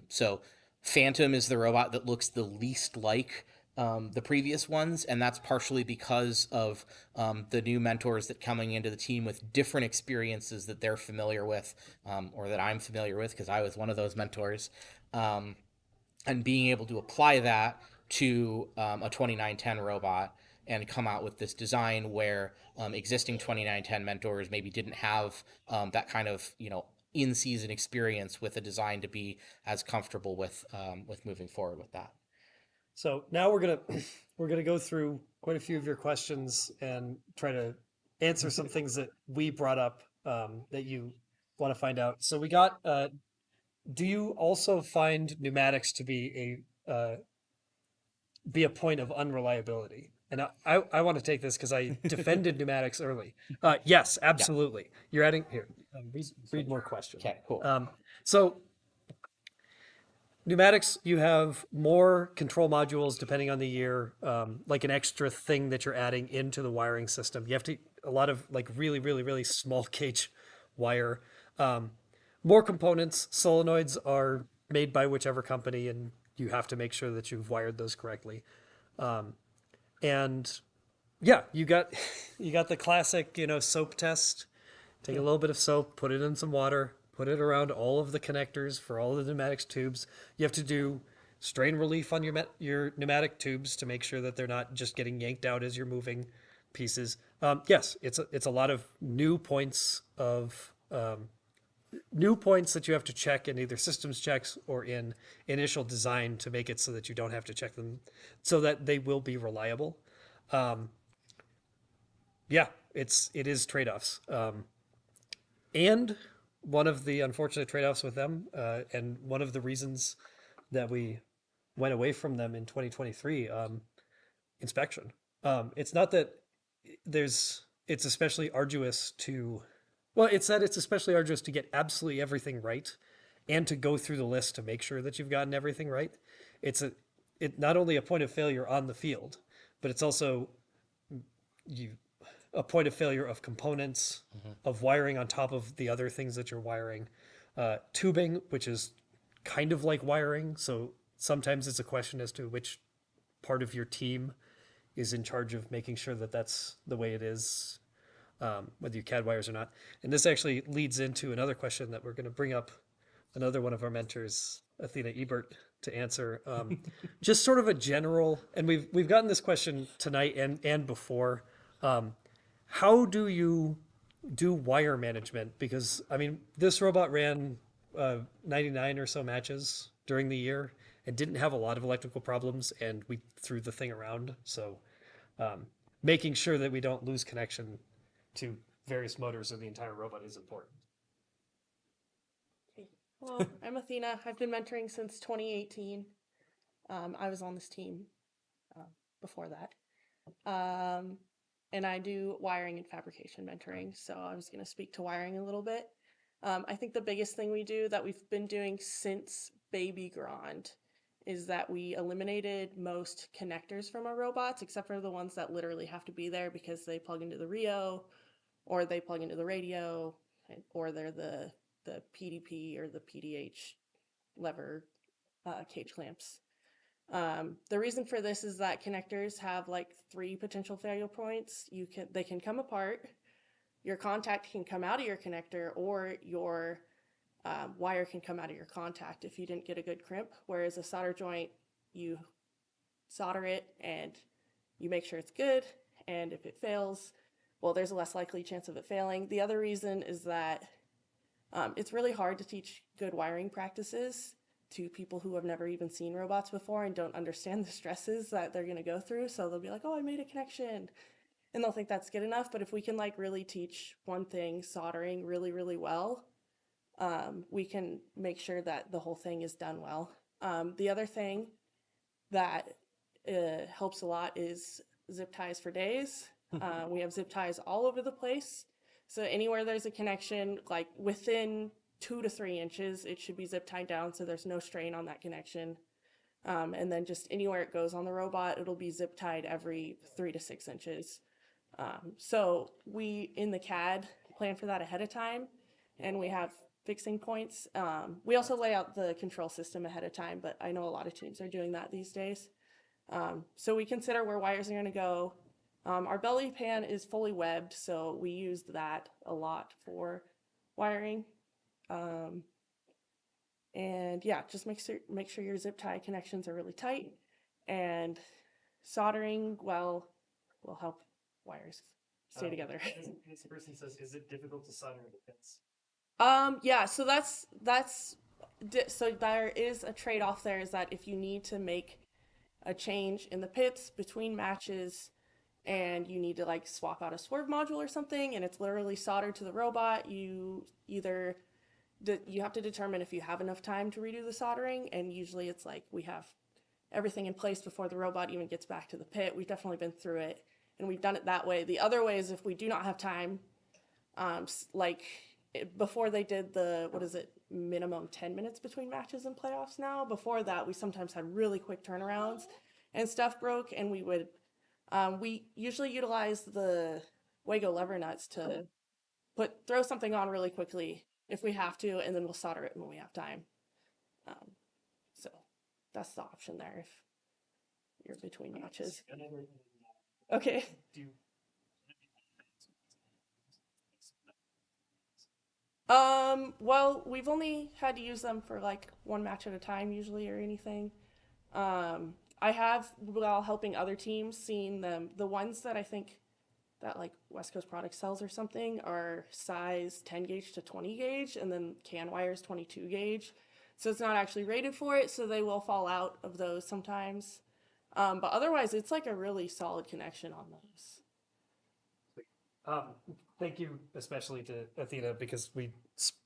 So Phantom is the robot that looks the least like the previous ones, and that's partially because of the new mentors that coming into the team with different experiences that they're familiar with, or that I'm familiar with because I was one of those mentors, and being able to apply that to a 2910 robot and come out with this design where existing 2910 mentors maybe didn't have that kind of in-season experience with a design to be as comfortable with moving forward with that. So now we're gonna go through quite a few of your questions and try to answer some things that we brought up that you want to find out. So we got, do you also find pneumatics to be a point of unreliability? And I want to take this because I defended pneumatics early. Yes, absolutely. You're adding here. Read more questions. Okay, cool. So pneumatics, you have more control modules depending on the year, like an extra thing that you're adding into the wiring system. You have to a lot of like really, really, really small gauge wire. More components. Solenoids are made by whichever company, and you have to make sure that you've wired those correctly. And yeah, you got you got the classic, soap test. Take a little bit of soap, put it in some water, put it around all of the connectors for all of the pneumatics tubes. You have to do strain relief on your pneumatic tubes to make sure that they're not just getting yanked out as you're moving pieces. Yes, it's a lot of new points that you have to check in either systems checks or in initial design to make it so that you don't have to check them, so that they will be reliable. Yeah, it is trade-offs. And one of the unfortunate trade-offs with them, and one of the reasons that we went away from them in 2023, inspection. It's not that it's especially arduous to, well, it's that it's especially arduous to get absolutely everything right and to go through the list to make sure that you've gotten everything right. It not only a point of failure on the field, but it's also you a point of failure of components, of wiring on top of the other things that you're wiring, tubing, which is kind of like wiring. So sometimes it's a question as to which part of your team is in charge of making sure that that's the way it is, whether you CAD wires or not. And this actually leads into another question that we're going to bring up another one of our mentors, Athena Ebert, to answer. Just sort of a general, and we've gotten this question tonight and before. How do you do wire management? Because I mean, this robot ran 99 or so matches during the year and didn't have a lot of electrical problems, and we threw the thing around. So making sure that we don't lose connection to various motors of the entire robot is important. Well, I'm Athena. I've been mentoring since 2018. I was on this team before that. And I do wiring and fabrication mentoring. So I was going to speak to wiring a little bit. I think the biggest thing we do that we've been doing since Baby Grond is that we eliminated most connectors from our robots, except for the ones that literally have to be there because they plug into the Rio or they plug into the radio, or they're the PDP or the PDH lever cage clamps. The reason for this is that connectors have like 3 potential failure points. They can come apart, your contact can come out of your connector, or your wire can come out of your contact if you didn't get a good crimp. Whereas a solder joint, you solder it and you make sure it's good. And if it fails, well, there's a less likely chance of it failing. The other reason is that it's really hard to teach good wiring practices to people who have never even seen robots before and don't understand the stresses that they're going to go through. So they'll be like, oh, I made a connection. And they'll think that's good enough. But if we can like really teach one thing, soldering, really, really well, we can make sure that the whole thing is done well. The other thing that helps a lot is zip ties for days. We have zip ties all over the place. So anywhere there's a connection, like within 2 to 3 inches, it should be zip tied down so there's no strain on that connection. And then just anywhere it goes on the robot, it'll be zip tied every 3 to 6 inches. So we, in the CAD, plan for that ahead of time, and we have fixing points. We also lay out the control system ahead of time, but I know a lot of teams are doing that these days. So we consider where wires are going to go. Our belly pan is fully webbed, so we used that a lot for wiring. And yeah, just make sure your zip tie connections are really tight, and soldering well will help wires stay together. This person says, is it difficult to solder the pins? Yeah, so so there is a trade-off there, is that if you need to make a change in the pits between matches and you need to like swap out a swerve module or something and it's literally soldered to the robot, you have to determine if you have enough time to redo the soldering, and usually it's like we have everything in place before the robot even gets back to the pit. We've definitely been through it and we've done it that way. The other way is if we do not have time, like before they did the, what is it, minimum 10 minutes between matches and playoffs now. Before that, we sometimes had really quick turnarounds and stuff broke, and we usually utilize the Wago lever nuts to throw something on really quickly if we have to, and then we'll solder it when we have time. So that's the option there if you're between matches. Okay. Well, we've only had to use them for like one match at a time usually, or anything. I have, while helping other teams, seen them. The ones that I think that like West Coast Products sells or something are size 10 gauge to 20 gauge, and then can wires 22 gauge. So it's not actually rated for it, so they will fall out of those sometimes. But otherwise, it's like a really solid connection on those. Thank you especially to Athena, because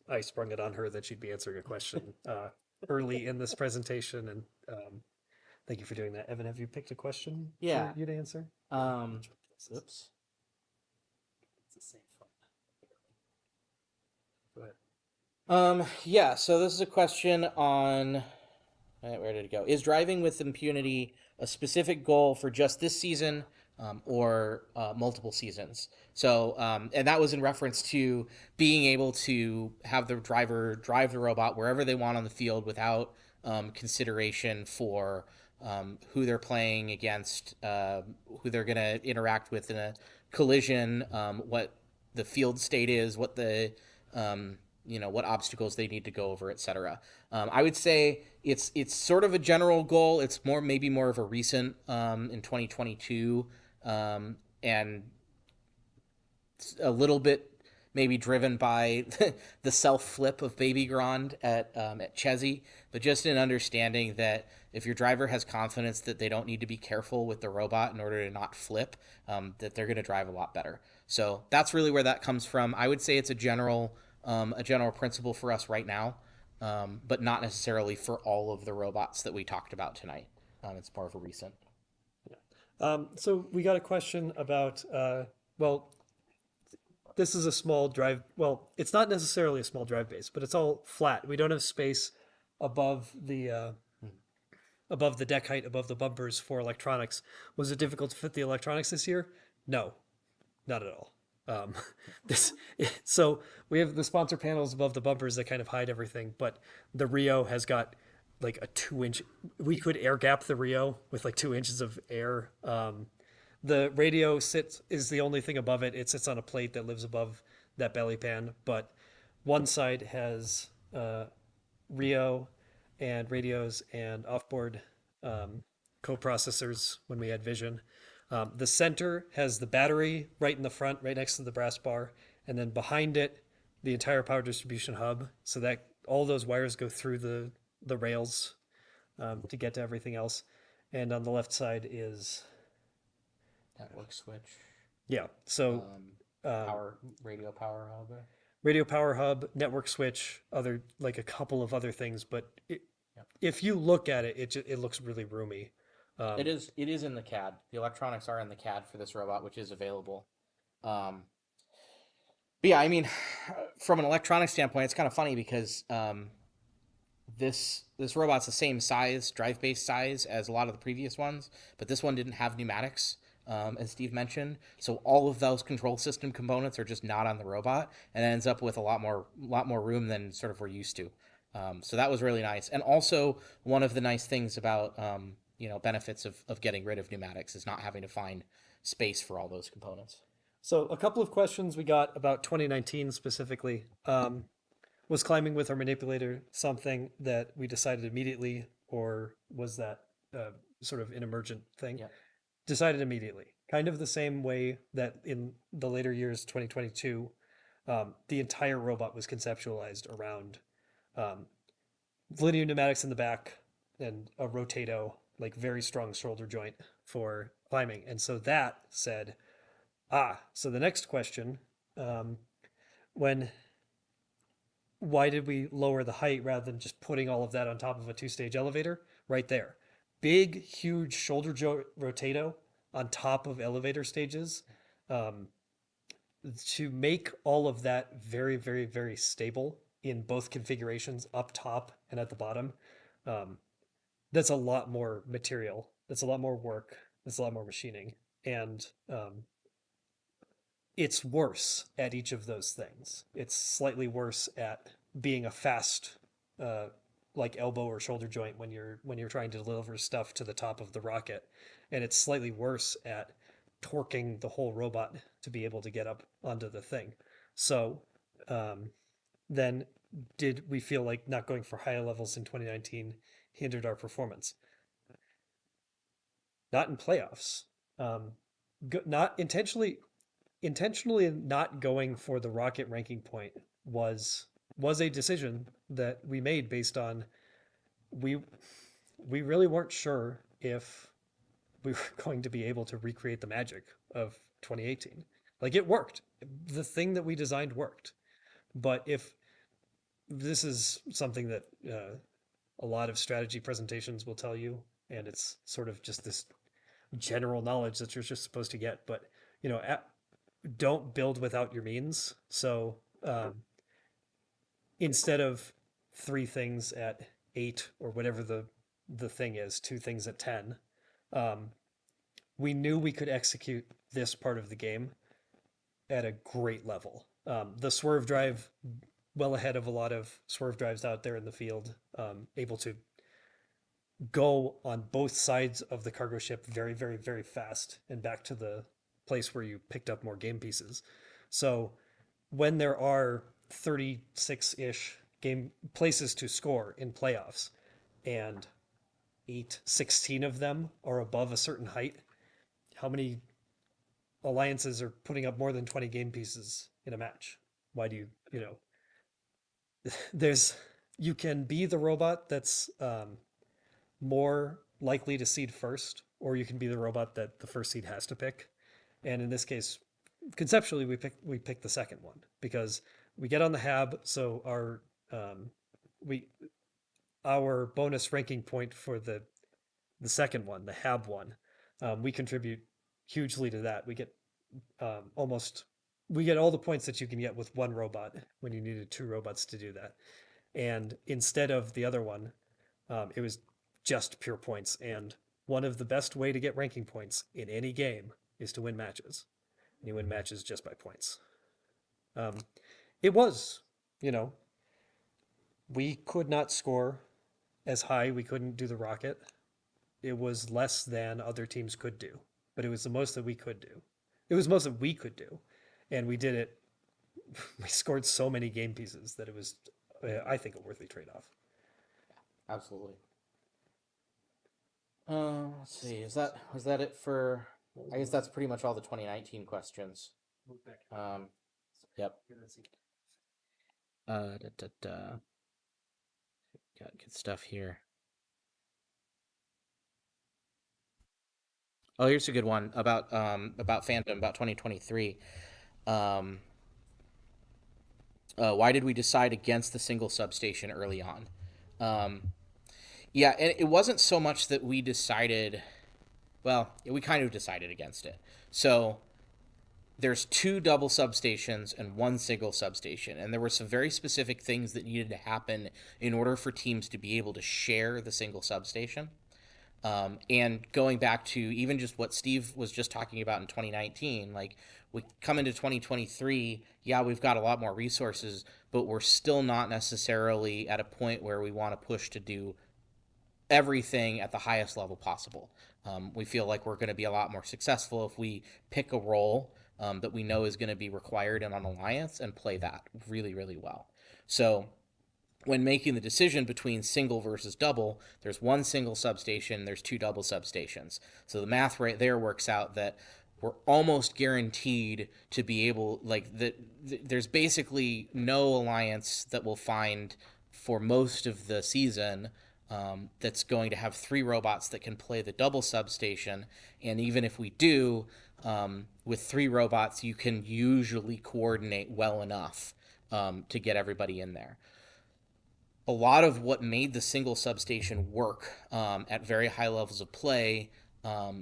I sprung it on her that she'd be answering a question early in this presentation, and thank you for doing that. Evan, have you picked a question Yeah. for you to answer? Oops. It's the same fun. Go ahead. Yeah, so this is a question on where did it go? Is driving with impunity a specific goal for just this season, or multiple seasons? So, and that was in reference to being able to have the driver drive the robot wherever they want on the field without consideration for who they're playing against, who they're going to interact with in a collision, what the field state is, what the what obstacles they need to go over, etc. I would say it's sort of a general goal. It's maybe more of a recent in 2022, and a little bit maybe driven by the self flip of Baby Grond at Chesy, but just in understanding that if your driver has confidence that they don't need to be careful with the robot in order to not flip, that they're going to drive a lot better. So that's really where that comes from. I would say it's a general principle for us right now, but not necessarily for all of the robots that we talked about tonight. It's more of a recent. So we got a question about, this is a small drive. Well, it's not necessarily a small drive base, but it's all flat. We don't have space above the deck height, above the bumpers for electronics. Was it difficult to fit the electronics this year? No, not at all. So we have the sponsor panels above the bumpers that kind of hide everything, but the Rio has got like a 2-inch. We could air gap the Rio with like 2 inches of air. The radio is the only thing above it. It sits on a plate that lives above that belly pan, but one side has Rio and radios and offboard um, co-processors when we had vision. The center has the battery right in the front, right next to the brass bar, and then behind it, the entire power distribution hub, so that all those wires go through the rails to get to everything else. And on the left side is Network switch, yeah, so power, radio power hub. radio power hub, network switch, other like a couple of other things, but Yep. if you look at it, it looks really roomy. It is in the CAD. The electronics are in the CAD for this robot, which is available. But yeah, I mean, from an electronic standpoint, it's kind of funny because this robot's the same size, drive base size as a lot of the previous ones, but this one didn't have pneumatics, as Steve mentioned. So all of those control system components are just not on the robot, and it ends up with a lot more room than sort of we're used to. So that was really nice. And also one of the nice things about benefits of getting rid of pneumatics is not having to find space for all those components. So a couple of questions we got about 2019 specifically. Was climbing with our manipulator something that we decided immediately, or was that sort of an emergent thing? Yeah. Decided immediately. Kind of the same way that in the later years, 2022, the entire robot was conceptualized around linear pneumatics in the back and a rotato, like very strong shoulder joint for climbing. And so that said, so the next question, why did we lower the height rather than just putting all of that on top of a two-stage elevator? Right there. Big, huge shoulder joint rotato on top of elevator stages. To make all of that very, very, very stable in both configurations, up top and at the bottom, that's a lot more material. That's a lot more work. That's a lot more machining. And it's worse at each of those things. It's slightly worse at being a fast, like elbow or shoulder joint when you're trying to deliver stuff to the top of the rocket, and it's slightly worse at torquing the whole robot to be able to get up onto the thing. So, then did we feel like not going for higher levels in 2019 hindered our performance? Not in playoffs. Not intentionally not going for the rocket ranking point was a decision that we made based on we really weren't sure if we were going to be able to recreate the magic of 2018. Like, it worked. The thing that we designed worked. But if this is something that a lot of strategy presentations will tell you, and it's sort of just this general knowledge that you're just supposed to get, but don't build without your means. So instead of 3 things at 8 or whatever the thing is, 2 things at 10, we knew we could execute this part of the game at a great level. The swerve drive, well ahead of a lot of swerve drives out there in the field, able to go on both sides of the cargo ship very, very, very fast and back to the place where you picked up more game pieces. So when there are 36-ish game places to score in playoffs and 16 of them are above a certain height, how many alliances are putting up more than 20 game pieces in a match? Why do you can be the robot that's more likely to seed first, or you can be the robot that the first seed has to pick. And in this case, conceptually, we pick the second one because we get on the HAB, so our bonus ranking point for the second one, the HAB one, we contribute hugely to that. We get all the points that you can get with one robot when you needed 2 robots to do that. And instead of the other one, it was just pure points. And one of the best way to get ranking points in any game is to win matches. And you win matches just by points. It was, we could not score as high. We couldn't do the rocket. It was less than other teams could do, but it was the most that we could do. It was most that we could do. And we did it we scored so many game pieces that it was, I think, a worthy trade-off. Absolutely. Let's see. Was that it for? I guess that's pretty much all the 2019 questions. Move back. Yep. Here, let's see. Got good stuff here. Oh, here's a good one about fandom about 2023. Um, why did we decide against the single substation early on? Yeah, and it wasn't so much that we decided. Well, we kind of decided against it. So there's 2 double substations and 1 single substation, and there were some very specific things that needed to happen in order for teams to be able to share the single substation. And going back to even just what Steve was just talking about in 2019, like we come into 2023, yeah, we've got a lot more resources, but we're still not necessarily at a point where we want to push to do everything at the highest level possible. We feel like we're going to be a lot more successful if we pick a role that we know is going to be required in an alliance and play that really, really well. So when making the decision between single versus double, there's 1 single substation, there's 2 double substations. So the math right there works out that we're almost guaranteed to be able, like, there's basically no alliance that we'll find for most of the season that's going to have 3 robots that can play the double substation. And even if we do, with 3 robots, you can usually coordinate well enough to get everybody in there. A lot of what made the single substation work at very high levels of play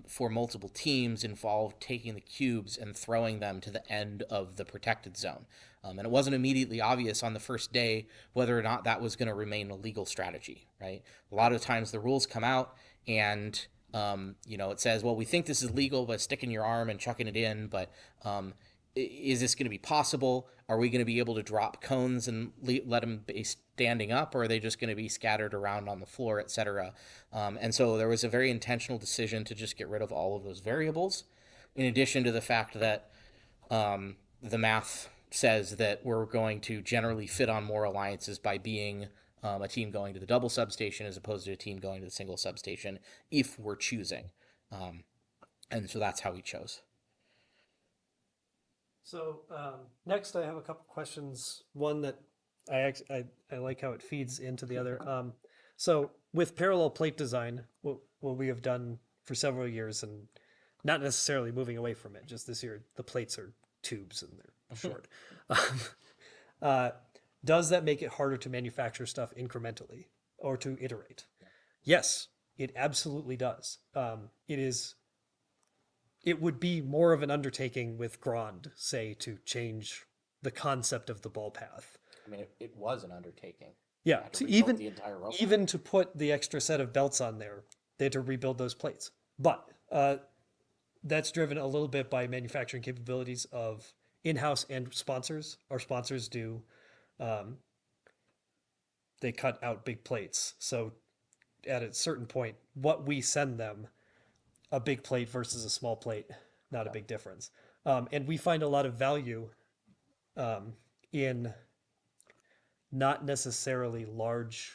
for multiple teams involved taking the cubes and throwing them to the end of the protected zone. And it wasn't immediately obvious on the first day whether or not that was going to remain a legal strategy, right? A lot of times the rules come out and it says, well, we think this is legal by sticking your arm and chucking it in, but is this going to be possible? Are we going to be able to drop cones and let them be standing up, or are they just going to be scattered around on the floor, etc.? And so there was a very intentional decision to just get rid of all of those variables, in addition to the fact that the math says that we're going to generally fit on more alliances by being a team going to the double substation as opposed to a team going to the single substation if we're choosing. And so that's how we chose. So next, I have a couple questions. One that I like how it feeds into the other. So with parallel plate design, what we have done for several years, and not necessarily moving away from it, just this year, the plates are tubes and they're short. Does that make it harder to manufacture stuff incrementally or to iterate? Yes, it absolutely does. It would be more of an undertaking with Grond, say, to change the concept of the ball path. I mean, it was an undertaking. Yeah, Had to to rebuild the entire robot. even to put the extra set of belts on there, they had to rebuild those plates. But that's driven a little bit by manufacturing capabilities of in-house and sponsors. Our sponsors do, they cut out big plates. So at a certain point, what we send them, a big plate versus a small plate, not a big difference. And we find a lot of value in not necessarily large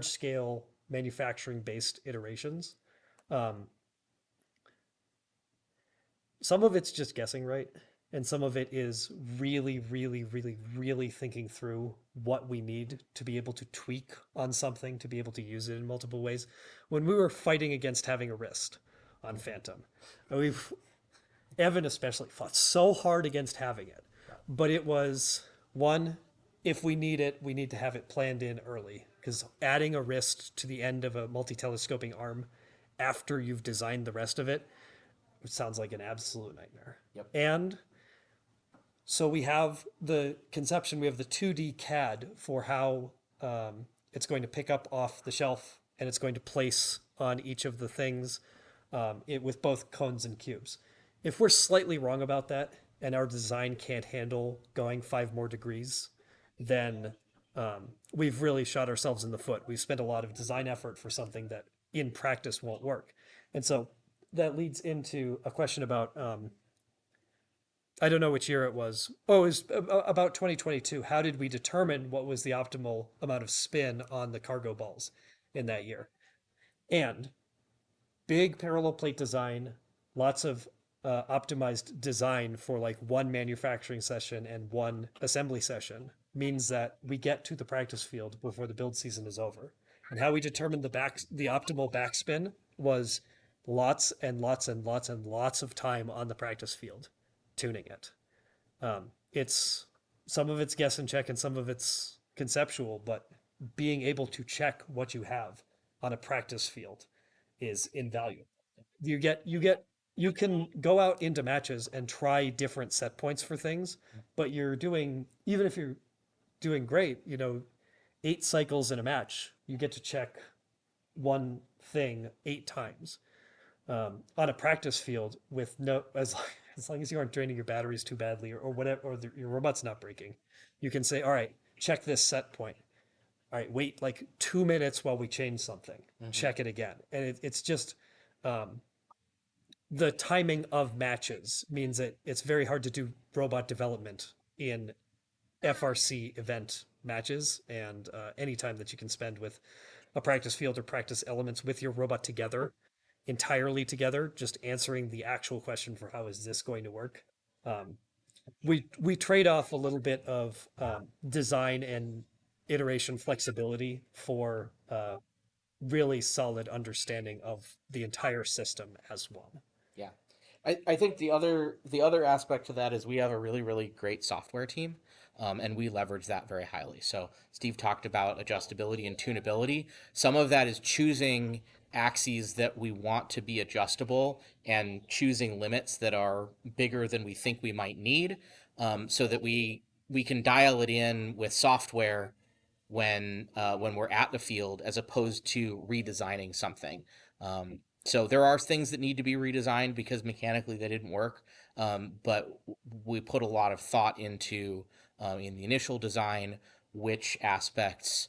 scale manufacturing based iterations. Some of it's just guessing right, and some of it is really, really, really, really thinking through what we need to be able to tweak on something, to be able to use it in multiple ways. When we were fighting against having a wrist on Phantom, Evan especially fought so hard against having it, but it was one, if we need it, we need to have it planned in early, because adding a wrist to the end of a multi-telescoping arm after you've designed the rest of it sounds like an absolute nightmare. Yep. And so we have the conception, we have the 2D CAD for how it's going to pick up off the shelf and it's going to place on each of the things with both cones and cubes. If we're slightly wrong about that and our design can't handle going 5 more degrees, then we've really shot ourselves in the foot. We've spent a lot of design effort for something that in practice won't work. And so that leads into a question about I don't know which year it was. Oh, it was about 2022. How did we determine what was the optimal amount of spin on the cargo balls in that year? And big parallel plate design, lots of optimized design for like one manufacturing session and one assembly session means that we get to the practice field before the build season is over. And how we determined the optimal backspin was lots and lots and lots and lots of time on the practice field tuning it. It's some of it's guess and check and some of it's conceptual, but being able to check what you have on a practice field is invaluable. You can go out into matches and try different set points for things, but you're doing even if you're doing great, 8 cycles in a match, you get to check one thing 8 times on a practice field with no as long as you aren't draining your batteries too badly or whatever your robot's not breaking, you can say, all right, check this set point. All right, wait like 2 minutes while we change something. Check it again, and it's just the timing of matches means that it's very hard to do robot development in FRC event matches, and any time that you can spend with a practice field or practice elements with your robot together, entirely together, just answering the actual question for how is this going to work. Um, we trade off a little bit of design and iteration flexibility for really solid understanding of the entire system as one. Yeah. I think the other aspect to that is we have a really, really great software team, and we leverage that very highly. So Steve talked about adjustability and tunability. Some of that is choosing axes that we want to be adjustable and choosing limits that are bigger than we think we might need, so that we can dial it in with software when we're at the field as opposed to redesigning something. So there are things that need to be redesigned because mechanically they didn't work, but we put a lot of thought into in the initial design which aspects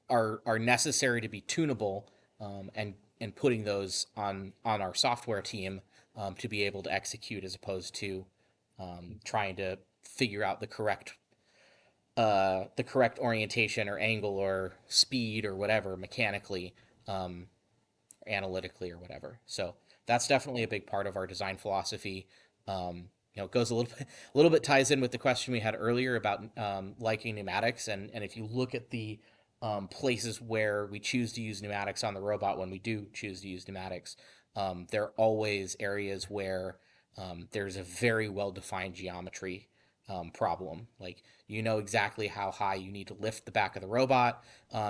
are necessary to be tunable, and putting those on our software team to be able to execute as opposed to trying to figure out the correct orientation or angle or speed or whatever mechanically, analytically or whatever. So that's definitely a big part of our design philosophy. It goes a little bit ties in with the question we had earlier about liking pneumatics, and if you look at the places where we choose to use pneumatics on the robot, when we do choose to use pneumatics, there are always areas where there's a very well defined geometry problem. Like you know exactly how high you need to lift the back of the robot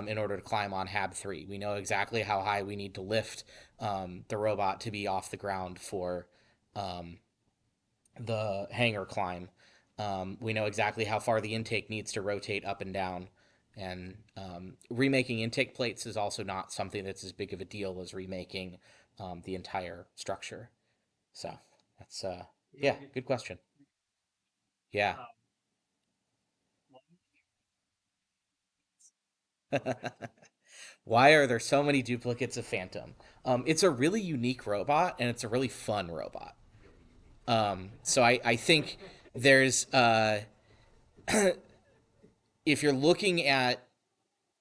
in order to climb on HAB 3. We know exactly how high we need to lift the robot to be off the ground for the hanger climb. We know exactly how far the intake needs to rotate up and down. And remaking intake plates is also not something that's as big of a deal as remaking the entire structure. So that's yeah, good question. Yeah. Why are there so many duplicates of Phantom? It's a really unique robot and it's a really fun robot. So I think there's if you're looking at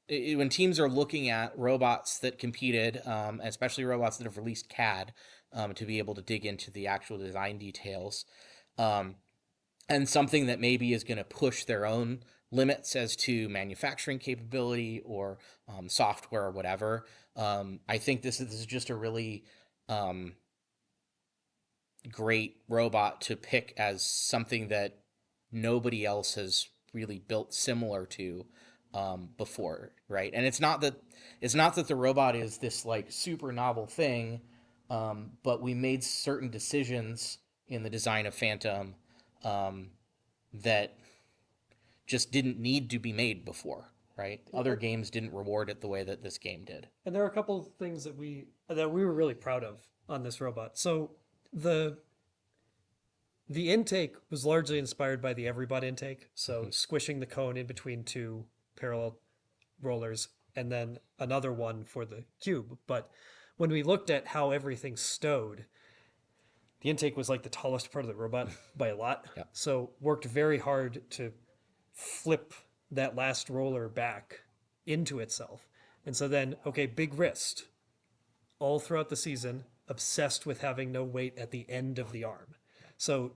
when teams are looking at robots that competed, especially robots that have released CAD, to be able to dig into the actual design details, um, and something that maybe is going to push their own limits as to manufacturing capability or software or whatever. I think this is just a really um, great robot to pick as something that nobody else has really built similar to before, right? And it's not that the robot is this like super novel thing, but we made certain decisions in the design of Phantom um, that just didn't need to be made before, right? Other games didn't reward it the way that this game did. And there are a couple of things that we were really proud of on this robot. So the the intake was largely inspired by the Everybot intake. So squishing the cone in between two parallel rollers and then another one for the cube. But when we looked at how everything stowed, the intake was like the tallest part of the robot by a lot. Yep. So worked very hard to flip that last roller back into itself. And so then, okay, big wrist. All throughout the season, obsessed with having no weight at the end of the arm. So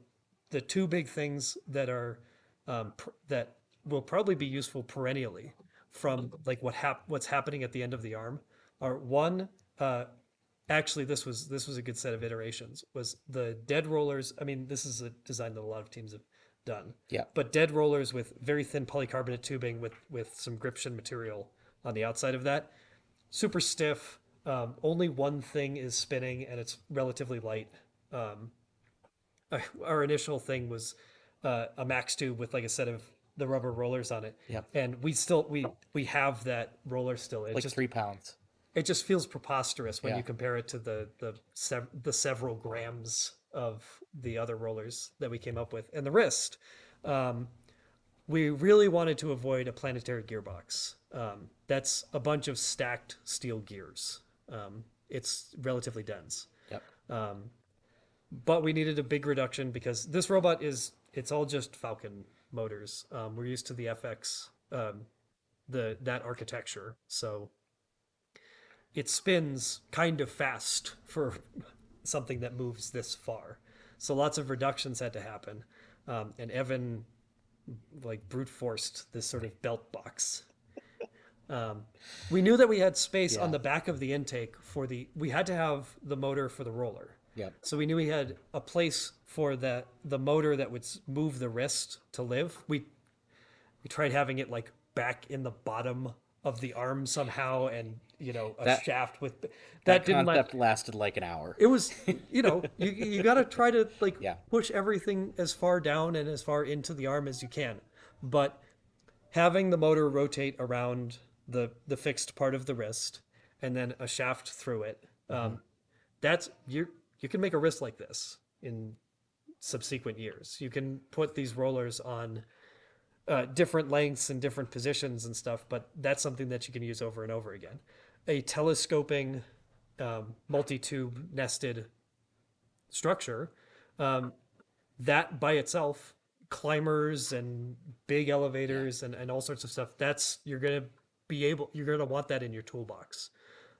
the two big things that are that will probably be useful perennially from like what's happening at the end of the arm are one. Actually, this was a good set of iterations. Was the dead rollers? I mean, this is a design that a lot of teams have done. Yeah. But dead rollers with very thin polycarbonate tubing with some gription material on the outside of that, super stiff. Only one thing is spinning, and it's relatively light. Our initial thing was a max tube with like a set of the rubber rollers on it. Yep. And we have that roller still. Like 3 pounds. It just feels preposterous when Yeah. you compare it to the several grams of the other rollers that we came up with. And the wrist, we really wanted to avoid a planetary gearbox. That's a bunch of stacked steel gears. It's relatively dense. Yep. But we needed a big reduction because this robot it's all just Falcon motors. We're used to the FX, that architecture. So it spins kind of fast for something that moves this far. So lots of reductions had to happen. And Evan like brute forced this sort of belt box. We knew that we had space on the back of the intake we had to have the motor for the roller. Yep. So we knew we had a place for the motor that would move the wrist to live. We tried having it like back in the bottom of the arm somehow, and a shaft with That didn't concept lasted like an hour. it was you got to try to like Yeah. push everything as far down and as far into the arm as you can, but having the motor rotate around the fixed part of the wrist and then a shaft through it, that's you can make a wrist like this in subsequent years. You can put these rollers on different lengths and different positions and stuff, but that's something that you can use over and over again. A telescoping multi-tube nested structure, that by itself, climbers and big elevators and all sorts of stuff, you're going to want that in your toolbox.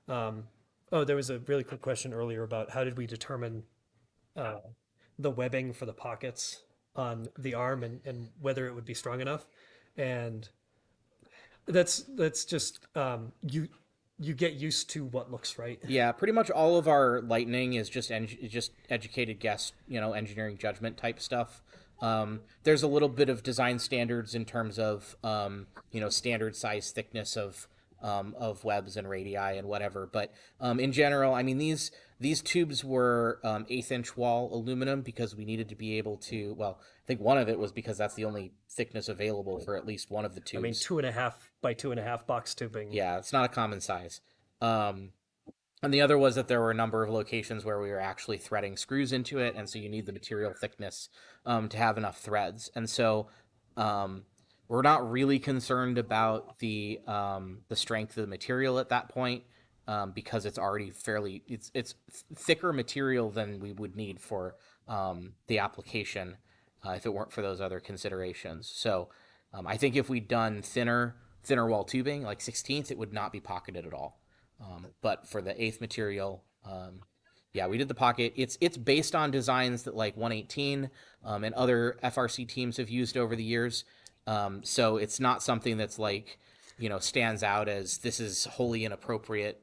There was a really quick question earlier about how did we determine the webbing for the pockets on the arm and whether it would be strong enough. And that's just you get used to what looks right. Yeah, pretty much all of our lightning is just educated guess, engineering judgment type stuff. There's a little bit of design standards in terms of standard size thickness of webs and radii and whatever, but in general, I mean these tubes were 1/8 inch wall aluminum because we needed to be able to. Well, I think one of it was because that's the only thickness available for at least one of the tubes. I mean, 2.5 by 2.5 box tubing. Yeah, it's not a common size. And the other was that there were a number of locations where we were actually threading screws into it, and so you need the material thickness to have enough threads. And so we're not really concerned about the strength of the material at that point because it's already it's thicker material than we would need for the application if it weren't for those other considerations. So I think if we'd done thinner wall tubing, like 16th, it would not be pocketed at all. But for the 1/8 material, we did the pocket. It's based on designs that like 118 and other FRC teams have used over the years. So it's not something that's like, stands out as this is wholly inappropriate,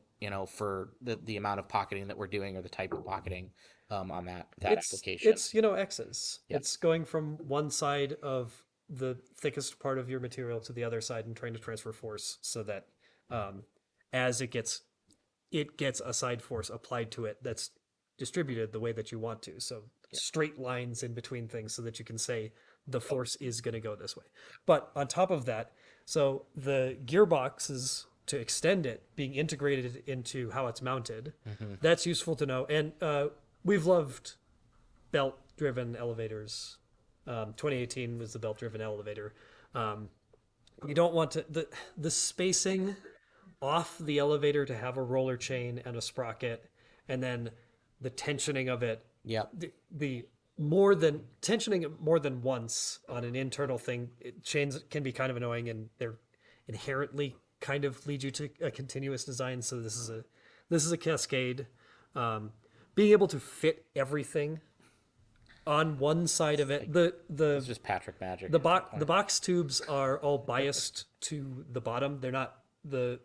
for the amount of pocketing that we're doing or the type of pocketing on that application. It's X's. Yeah. It's going from one side of the thickest part of your material to the other side and trying to transfer force so that as it gets a side force applied to it that's distributed the way that you want to. So straight lines in between things so that you can say the force is going to go this way. But on top of that, so the gearbox is to extend it being integrated into how it's mounted. That's useful to know. And we've loved belt-driven elevators. 2018 was the belt-driven elevator. You don't want to the spacing off the elevator to have a roller chain and a sprocket, and then the tensioning of it Yep. The more than tensioning it more than once on an internal thing, chains can be kind of annoying, and they're inherently kind of lead you to a continuous design. So this is a cascade. Being able to fit everything on one side of it, It's just Patrick magic. the box tubes are all biased to the bottom. They're not the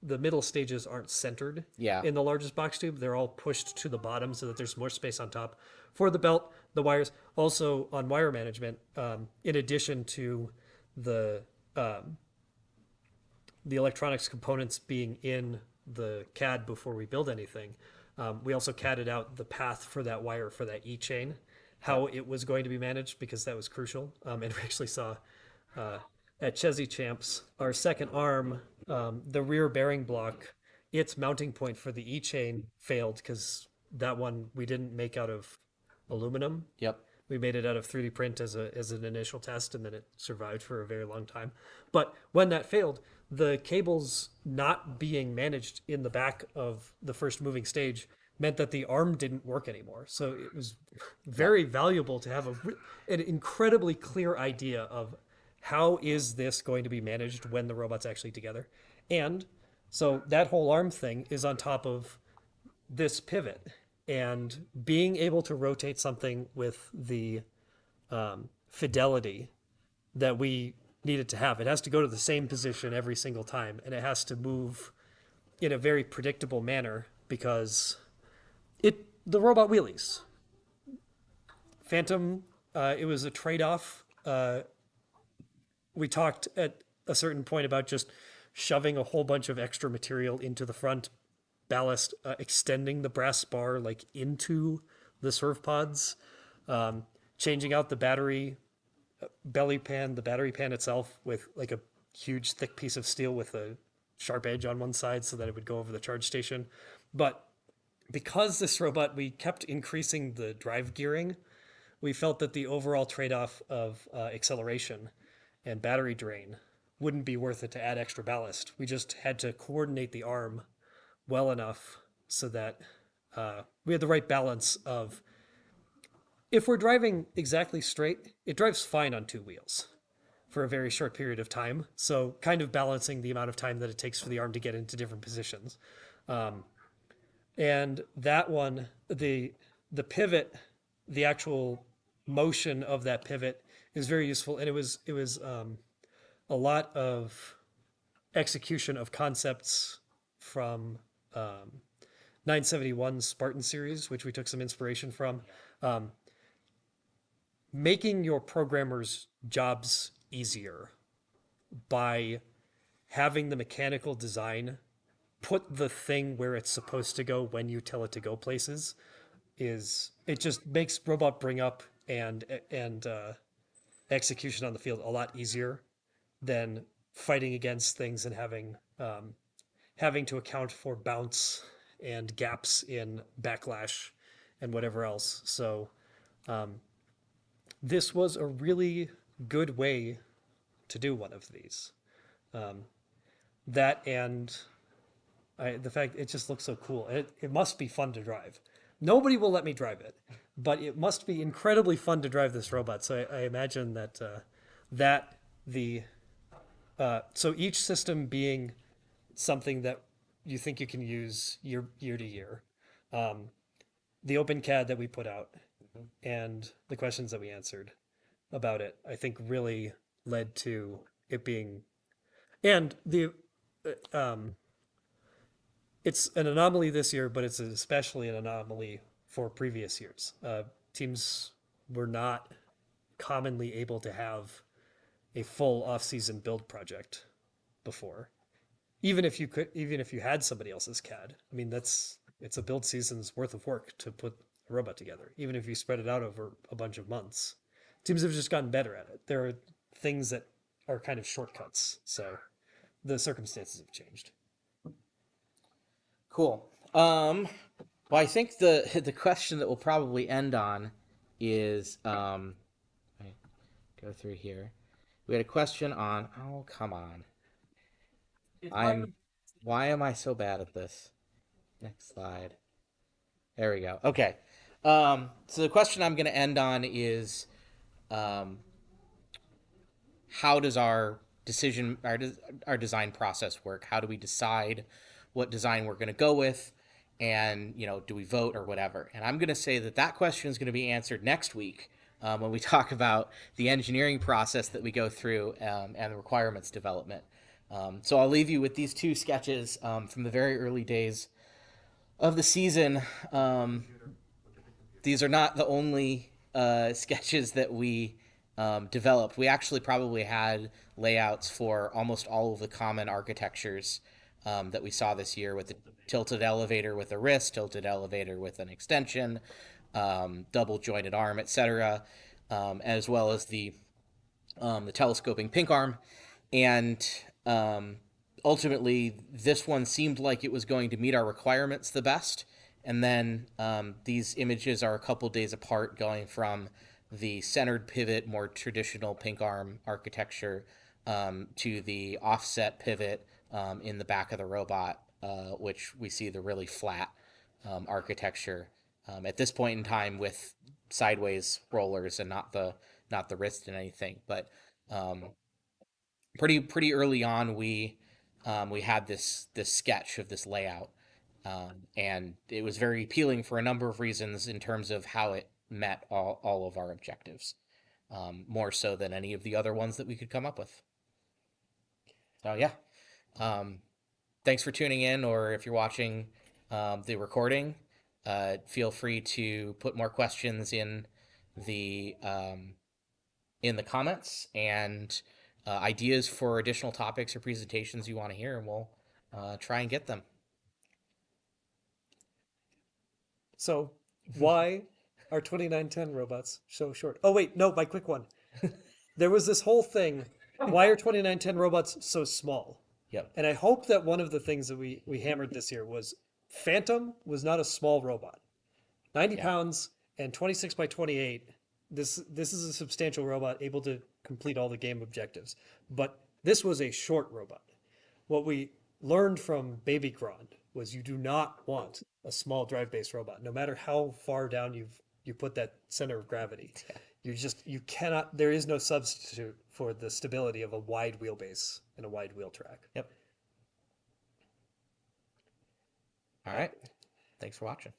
middle stages aren't centered Yeah. in the largest box tube. They're all pushed to the bottom so that there's more space on top for the belt, the wires. Also on wire management, in addition to the the electronics components being in the CAD before we build anything, we also CAD'd out the path for that wire for that E-chain, how it was going to be managed, because that was crucial. And we actually saw at Chesney Champs, our second arm, the rear bearing block, its mounting point for the E-chain failed because that one we didn't make out of aluminum. Yep. We made it out of 3D print as an initial test, and then it survived for a very long time. But when that failed, the cables not being managed in the back of the first moving stage meant that the arm didn't work anymore. So it was very valuable to have an incredibly clear idea of how is this going to be managed when the robot's actually together. And so that whole arm thing is on top of this pivot, and being able to rotate something with the fidelity that we needed to have. It has to go to the same position every single time, and it has to move in a very predictable manner because the robot wheelies. Phantom, it was a trade-off. We talked at a certain point about just shoving a whole bunch of extra material into the front ballast, extending the brass bar like into the serve pods, changing out the battery belly pan, the battery pan itself, with like a huge thick piece of steel with a sharp edge on one side so that it would go over the charge station. But because this robot, we kept increasing the drive gearing, we felt that the overall trade-off of acceleration and battery drain wouldn't be worth it to add extra ballast. We just had to coordinate the arm well enough so that we had the right balance of, if we're driving exactly straight, it drives fine on two wheels for a very short period of time. So kind of balancing the amount of time that it takes for the arm to get into different positions. And that one, the pivot, the actual motion of that pivot is very useful. And it was a lot of execution of concepts from 971 Spartan series, which we took some inspiration from. Making your programmers' jobs easier by having the mechanical design put the thing where it's supposed to go when you tell it to go places it just makes robot bring up and execution on the field a lot easier than fighting against things and having to account for bounce and gaps in backlash and whatever else. So this was a really good way to do one of these. That and the fact it just looks so cool. It must be fun to drive. Nobody will let me drive it, but it must be incredibly fun to drive this robot. So I imagine that so each system being something that you think you can use year to year. The OpenCAD that we put out and the questions that we answered about it, I think really led to it being, and it's an anomaly this year, but it's especially an anomaly for previous years. Teams were not commonly able to have a full off-season build project before. Even if you had somebody else's CAD, I mean, it's a build season's worth of work to put a robot together. Even if you spread it out over a bunch of months, teams have just gotten better at it. There are things that are kind of shortcuts, so the circumstances have changed. Cool. Well, I think the question that we'll probably end on is go through here. We had a question on. Oh, come on. Why am I so bad at this? Next slide. There we go. Okay. So the question I'm going to end on is, um, how does our design process work? How do we decide what design we're going to go with? And, do we vote or whatever? And I'm going to say that question is going to be answered next week, when we talk about the engineering process that we go through, and the requirements development. So I'll leave you with these two sketches, from the very early days of the season. These are not the only sketches that we developed. We actually probably had layouts for almost all of the common architectures that we saw this year, with the tilted elevator with a wrist, tilted elevator with an extension, double jointed arm, etc., as well as the telescoping pink arm. And ultimately, this one seemed like it was going to meet our requirements the best. And then these images are a couple days apart, going from the centered pivot, more traditional pink arm architecture, to the offset pivot in the back of the robot, which we see the really flat architecture at this point in time, with sideways rollers and not the wrist and anything. But pretty early on, we had this sketch of this layout, and it was very appealing for a number of reasons in terms of how it met all of our objectives, more so than any of the other ones that we could come up with. So yeah, thanks for tuning in, or if you're watching the recording, feel free to put more questions the in the comments, and ideas for additional topics or presentations you want to hear, and we'll try and get them. So why are 2910 robots so short? Oh wait, no, my quick one. There was this whole thing. Why are 2910 robots so small? Yep. And I hope that one of the things that we hammered this year was Phantom was not a small robot. 90 pounds and 26 by 28. This is a substantial robot able to complete all the game objectives. But this was a short robot. What we learned from Baby Grond was you do not want a small drive-based robot, no matter how far down you put that center of gravity. You cannot, there is no substitute for the stability of a wide wheelbase and a wide wheel track. Yep. All right. Thanks for watching.